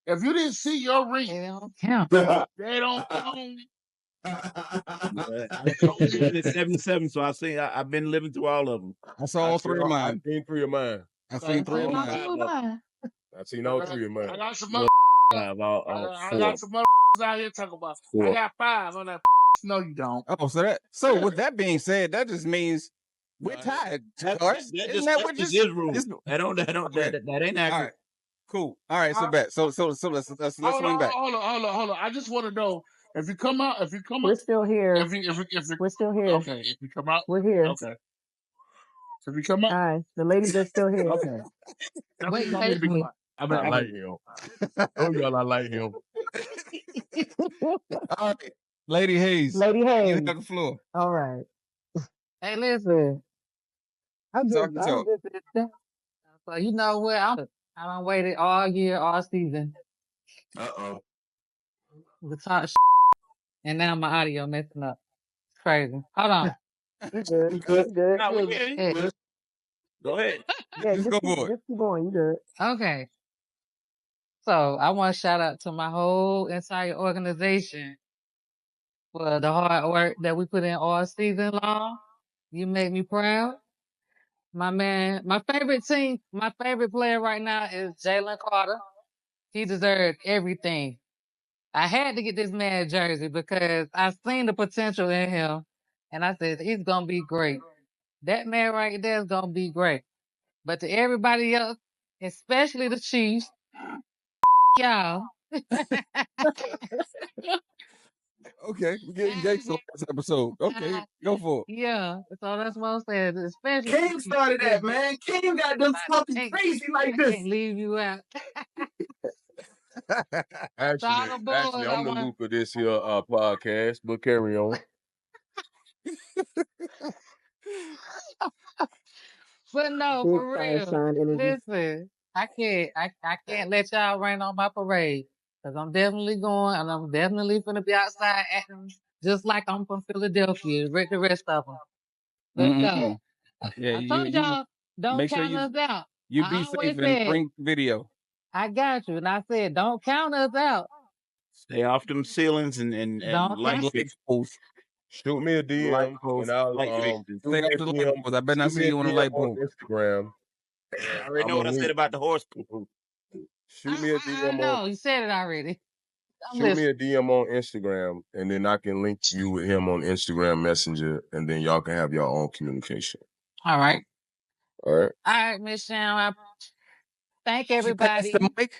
[SPEAKER 3] if you didn't see your ring,
[SPEAKER 4] They don't count.
[SPEAKER 3] they don't count.
[SPEAKER 5] I lived at 77, so I've been living through all of them.
[SPEAKER 1] I saw all three of mine.
[SPEAKER 8] I've seen 3 of mine.
[SPEAKER 1] I seen 3 of mine.
[SPEAKER 8] I've seen all 3 of mine.
[SPEAKER 3] I got some
[SPEAKER 5] I
[SPEAKER 3] got some out here talking about. I got 5 on that. No, you don't.
[SPEAKER 1] Oh, so with that being said, that just means we're tied.
[SPEAKER 5] That just is rule. That ain't accurate.
[SPEAKER 1] All right, cool. All right, so bet. So let's swing back.
[SPEAKER 3] Hold on. I just want to know if you come out.
[SPEAKER 2] We're still here.
[SPEAKER 3] We're
[SPEAKER 2] still here.
[SPEAKER 3] Okay, if you come out,
[SPEAKER 2] we're here.
[SPEAKER 3] Okay. So if you come out,
[SPEAKER 2] all right. The ladies are still here.
[SPEAKER 3] Okay.
[SPEAKER 4] Wait,
[SPEAKER 8] I'm not like him. Oh, y'all, I like him.
[SPEAKER 1] All right, Lady Hayes. You have the floor.
[SPEAKER 2] All right.
[SPEAKER 4] Hey, listen.
[SPEAKER 1] Talk.
[SPEAKER 4] So you know what? I done waited all year, all season. The talk and now my audio messing up. It's crazy. Hold on.
[SPEAKER 2] You good.
[SPEAKER 5] No, we good. Go ahead.
[SPEAKER 2] Yeah,
[SPEAKER 1] just go for it.
[SPEAKER 2] Just keep going. You good.
[SPEAKER 4] Okay. So I want to shout out to my whole entire organization for the hard work that we put in all season long. You make me proud. My man, my favorite player right now is Jalen Carter. He deserved everything. I had to get this man a jersey because I seen the potential in him, and I said he's gonna be great. That man right there is gonna be great. But to everybody else, especially the Chiefs, y'all.
[SPEAKER 1] Okay, we're getting gangster on this episode. Okay, go for it.
[SPEAKER 4] Yeah, so that's what I'm saying. Especially
[SPEAKER 7] King started that, man. King got them talking crazy like this.
[SPEAKER 4] Can't leave you out.
[SPEAKER 8] Actually, I'm the loop of this here podcast, but carry on.
[SPEAKER 4] But no,
[SPEAKER 2] Big
[SPEAKER 4] for real.
[SPEAKER 2] sign energy.
[SPEAKER 4] Listen, I can't let y'all rain on my parade. Cause I'm definitely going, and I'm definitely gonna be outside acting just like I'm from Philadelphia, with the rest of them. Let's go.
[SPEAKER 1] Yeah,
[SPEAKER 4] I told y'all, don't
[SPEAKER 1] make sure
[SPEAKER 4] count us out.
[SPEAKER 1] You
[SPEAKER 4] I
[SPEAKER 1] be
[SPEAKER 4] always
[SPEAKER 1] safe and bring video.
[SPEAKER 4] I got you, and I said, don't count us out.
[SPEAKER 5] Stay off them ceilings and
[SPEAKER 4] Don't
[SPEAKER 5] light
[SPEAKER 4] count-
[SPEAKER 5] fixtures.
[SPEAKER 8] Shoot me a DM and I'll
[SPEAKER 1] stay off the light post. I better not see you on the light post.
[SPEAKER 8] Instagram.
[SPEAKER 5] I already know what I said about the horse poop.
[SPEAKER 8] Shoot me a DM.
[SPEAKER 4] No, you said it already.
[SPEAKER 8] Shoot me a DM on Instagram, and then I can link you with him on Instagram Messenger, and then y'all can have your own communication.
[SPEAKER 4] All right.
[SPEAKER 8] All right.
[SPEAKER 4] All right, Miss Sharon. Thank everybody.
[SPEAKER 1] That's the mic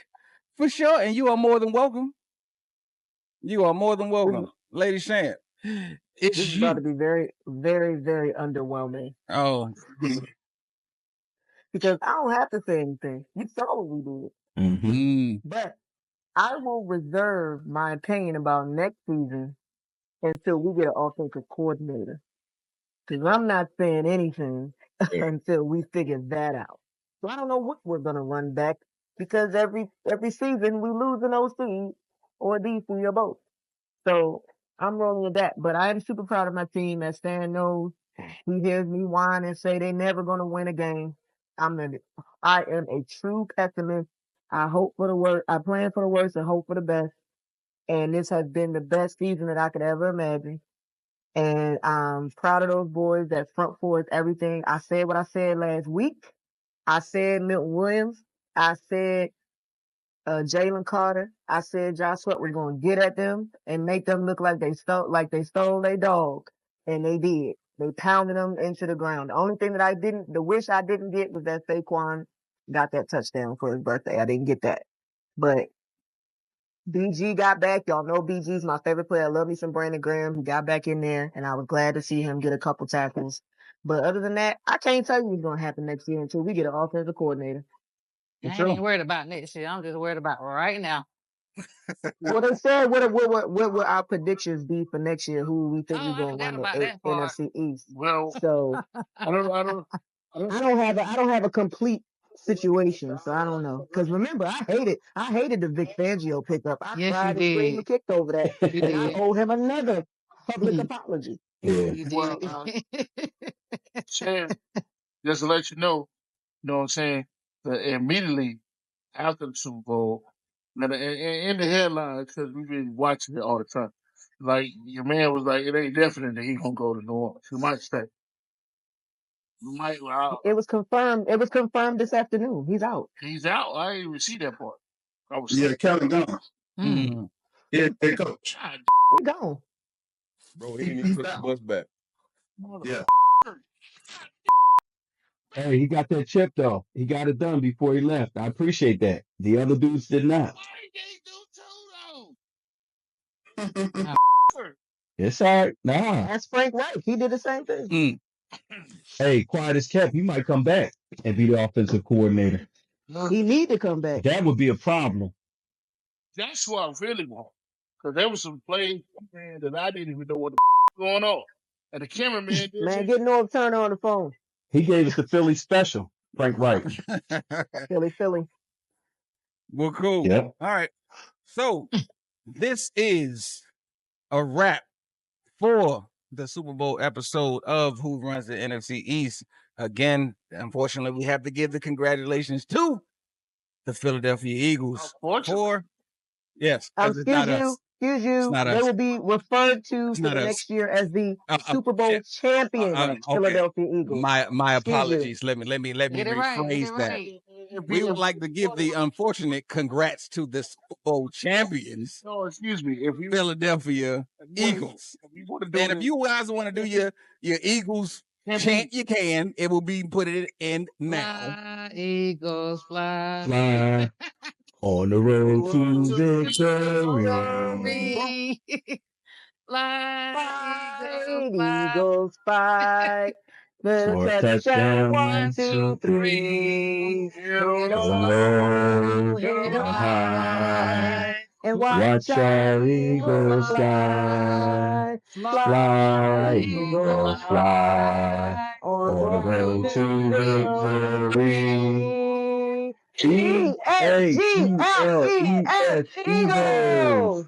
[SPEAKER 1] for sure, and you are more than welcome. You are more than welcome. Lady Shan.
[SPEAKER 2] This is about to be very, very, very underwhelming.
[SPEAKER 1] Oh.
[SPEAKER 2] Because I don't have to say anything. You saw what we did. But I will reserve my opinion about next season until we get an offensive coordinator. Because I'm not saying anything until we figure that out. So I don't know what we're gonna run back because every season we lose an OC or a DC or both. So I'm rolling with that. But I am super proud of my team. As Stan knows, he hears me whine and say they're never gonna win a game. I am a true pessimist. I hope for the worst. I plan for the worst and hope for the best. And this has been the best season that I could ever imagine. And I'm proud of those boys. That front four is everything. I said what I said last week. I said Milton Williams. I said Jalen Carter. I said Josh Sweat was going to get at them and make them look like they stole their dog, and they did. They pounded them into the ground. The only thing that the wish I didn't get was that Saquon got that touchdown for his birthday. I didn't get that, but BG got back. Y'all know BG's my favorite player. I love me some Brandon Graham. He got back in there, and I was glad to see him get a couple tackles. But other than that, I can't tell you what's going to happen next year until we get an offensive coordinator.
[SPEAKER 4] I ain't even worried about next year. I'm just worried about right now.
[SPEAKER 2] Well, they said what will our predictions be for next year? Who we think we're going to run the NFC East?
[SPEAKER 3] Well,
[SPEAKER 2] so
[SPEAKER 3] I don't
[SPEAKER 2] have a complete situation, so I don't know. Because remember, I hated the Vic Fangio pickup. I cried and screamed and kicked over that, and I owe him another public apology.
[SPEAKER 3] Well, Shan, just to let you know what I'm saying? Immediately after the Super Bowl, and in the headlines, because we've been watching it all the time, like your man was like, it ain't definite that he's gonna go to New Orleans. He might stay.
[SPEAKER 2] It was confirmed. It was confirmed this afternoon. He's out.
[SPEAKER 3] He's out. I didn't even see that part.
[SPEAKER 7] Kellen gone. Yeah, they coach.
[SPEAKER 2] He gone.
[SPEAKER 8] Bro, he didn't even take the bus back.
[SPEAKER 7] Yeah.
[SPEAKER 6] Hey, he got that chip though. He got it done before he left. I appreciate that. The other dudes did not. It's all right. Nah.
[SPEAKER 2] That's Frank Reich. He did the same thing.
[SPEAKER 6] Hey, quiet as kept. He might come back and be the offensive coordinator.
[SPEAKER 2] He need to come back.
[SPEAKER 6] That would be a problem.
[SPEAKER 3] That's what I really want. Because there was some plays that I didn't even know what the going on. And the cameraman
[SPEAKER 2] man, get North Turner on the phone.
[SPEAKER 6] He gave us the Philly special, Frank Reich.
[SPEAKER 2] Philly.
[SPEAKER 1] Well, cool.
[SPEAKER 6] Yep.
[SPEAKER 1] All right. So this is a wrap for the Super Bowl episode of Who Runs the NFC East. Again, unfortunately, we have to give the congratulations to the Philadelphia Eagles for yes.
[SPEAKER 2] Excuse you. They will be referred to for the next year as the Super Bowl champion Philadelphia Eagles.
[SPEAKER 1] My apologies. Let me rephrase that. We would like to give the unfortunate congrats to the Super Bowl champions.
[SPEAKER 3] No, excuse me. If you
[SPEAKER 1] Philadelphia Eagles. And if you guys want to do your Eagles chant, you can. It will be put it in now.
[SPEAKER 4] Fly, Eagles fly.
[SPEAKER 6] Fly on the road to victory.
[SPEAKER 2] Fly, Eagles fight.
[SPEAKER 6] For touchdown,
[SPEAKER 2] 1, 2, 3.
[SPEAKER 6] Head high.
[SPEAKER 2] And
[SPEAKER 6] watch our Eagles fly. Fly, Eagles fly. On the road to victory. E-S-G-L-E-S, Eagles.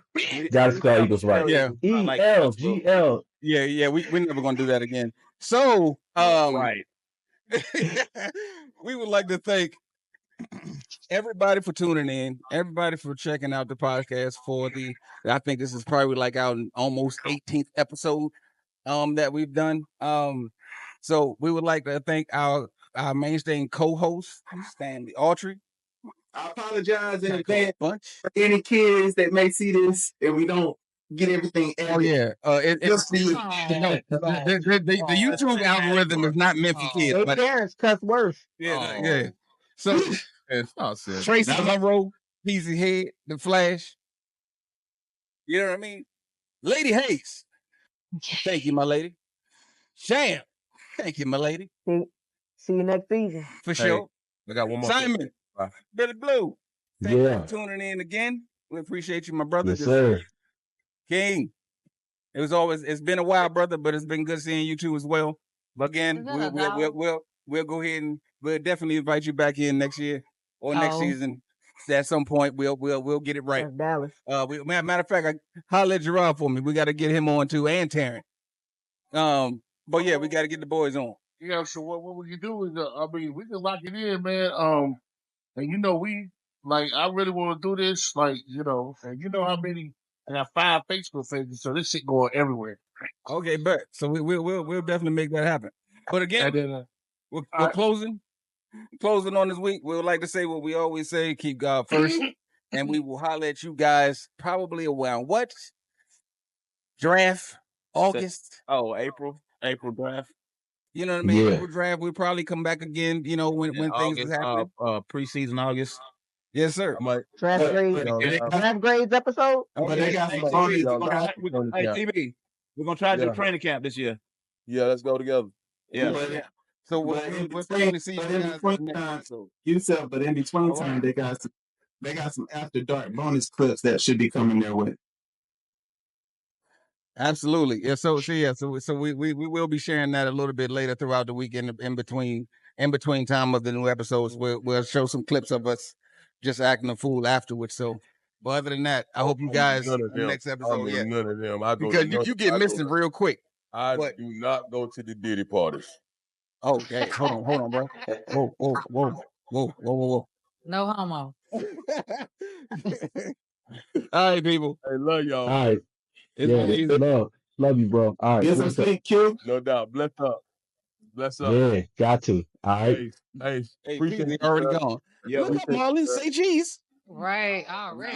[SPEAKER 6] Gotta spell Eagles right.
[SPEAKER 1] Yeah.
[SPEAKER 6] E-L-G-L.
[SPEAKER 1] Yeah, we're never gonna do that again. So right. We would like to thank everybody for tuning in, everybody for checking out the podcast I think this is probably like our almost 18th episode that we've done. So we would like to thank our mainstay co-host, Stanley Autry.
[SPEAKER 7] I apologize in advance for any kids that may see this and we don't get everything.
[SPEAKER 1] Oh yeah, the YouTube algorithm is not meant for kids.
[SPEAKER 2] Their parents cuss worse.
[SPEAKER 1] Yeah. So Tracy Monroe, Peasy Head, The Flash. You know what I mean? Lady Hayes, thank you, my lady. Sham, thank you, my lady.
[SPEAKER 2] See you next season.
[SPEAKER 1] For sure.
[SPEAKER 8] I got one more.
[SPEAKER 1] Simon, Billy Blue, thank you for tuning in again. We appreciate you, my brother.
[SPEAKER 6] Yes, sir.
[SPEAKER 1] King. It's been a while, brother, but it's been good seeing you too as well. But again, we'll go ahead and we'll definitely invite you back in next year or next season. At some point, we'll get it right.
[SPEAKER 2] Dallas.
[SPEAKER 1] Matter of fact, holler at Gerard for me. We got to get him on too, and Taryn. But yeah, we got to get the boys on.
[SPEAKER 3] Yeah, so what we can do is, we can lock it in, man. And I really want to do this, and how many? I got 5 Facebook pages, so this shit going everywhere.
[SPEAKER 1] Okay, but so we'll definitely make that happen. But again, then, we're closing on this week. We would like to say what we always say: keep God first, and we will holler at you guys probably around what? Draft August.
[SPEAKER 5] April draft.
[SPEAKER 1] You know what I mean? Yeah. April draft. We'll probably come back again. When things is happening.
[SPEAKER 5] Preseason August.
[SPEAKER 1] Yes, sir.
[SPEAKER 2] Draft grades episode.
[SPEAKER 7] But they got some bonus.
[SPEAKER 5] TB, we're gonna try to do training camp this year.
[SPEAKER 8] Yeah, let's go together.
[SPEAKER 1] Yeah. So we're going to see you guys.
[SPEAKER 7] But in between time, they got some after dark bonus clips that should be coming their way.
[SPEAKER 1] Absolutely. Yeah. So we will be sharing that a little bit later throughout the week in between time of the new episodes. We'll show some clips of us just acting a fool afterwards. So, but other than that, I hope you guys in the next episode.
[SPEAKER 8] None of them.
[SPEAKER 1] Because you get missing real quick.
[SPEAKER 8] I do not go to the Diddy parties.
[SPEAKER 1] Okay, hold on, bro. Whoa.
[SPEAKER 4] No homo.
[SPEAKER 1] All right, people.
[SPEAKER 8] Hey, love y'all.
[SPEAKER 6] All right. Love you, bro. All right.
[SPEAKER 7] Yes, thank you.
[SPEAKER 8] No doubt. Bless up.
[SPEAKER 6] Yeah, got to. All right.
[SPEAKER 8] Hey,
[SPEAKER 1] appreciate it. Already gone.
[SPEAKER 5] Yeah,
[SPEAKER 1] look up, Marlon. Say cheese.
[SPEAKER 4] Right. Already.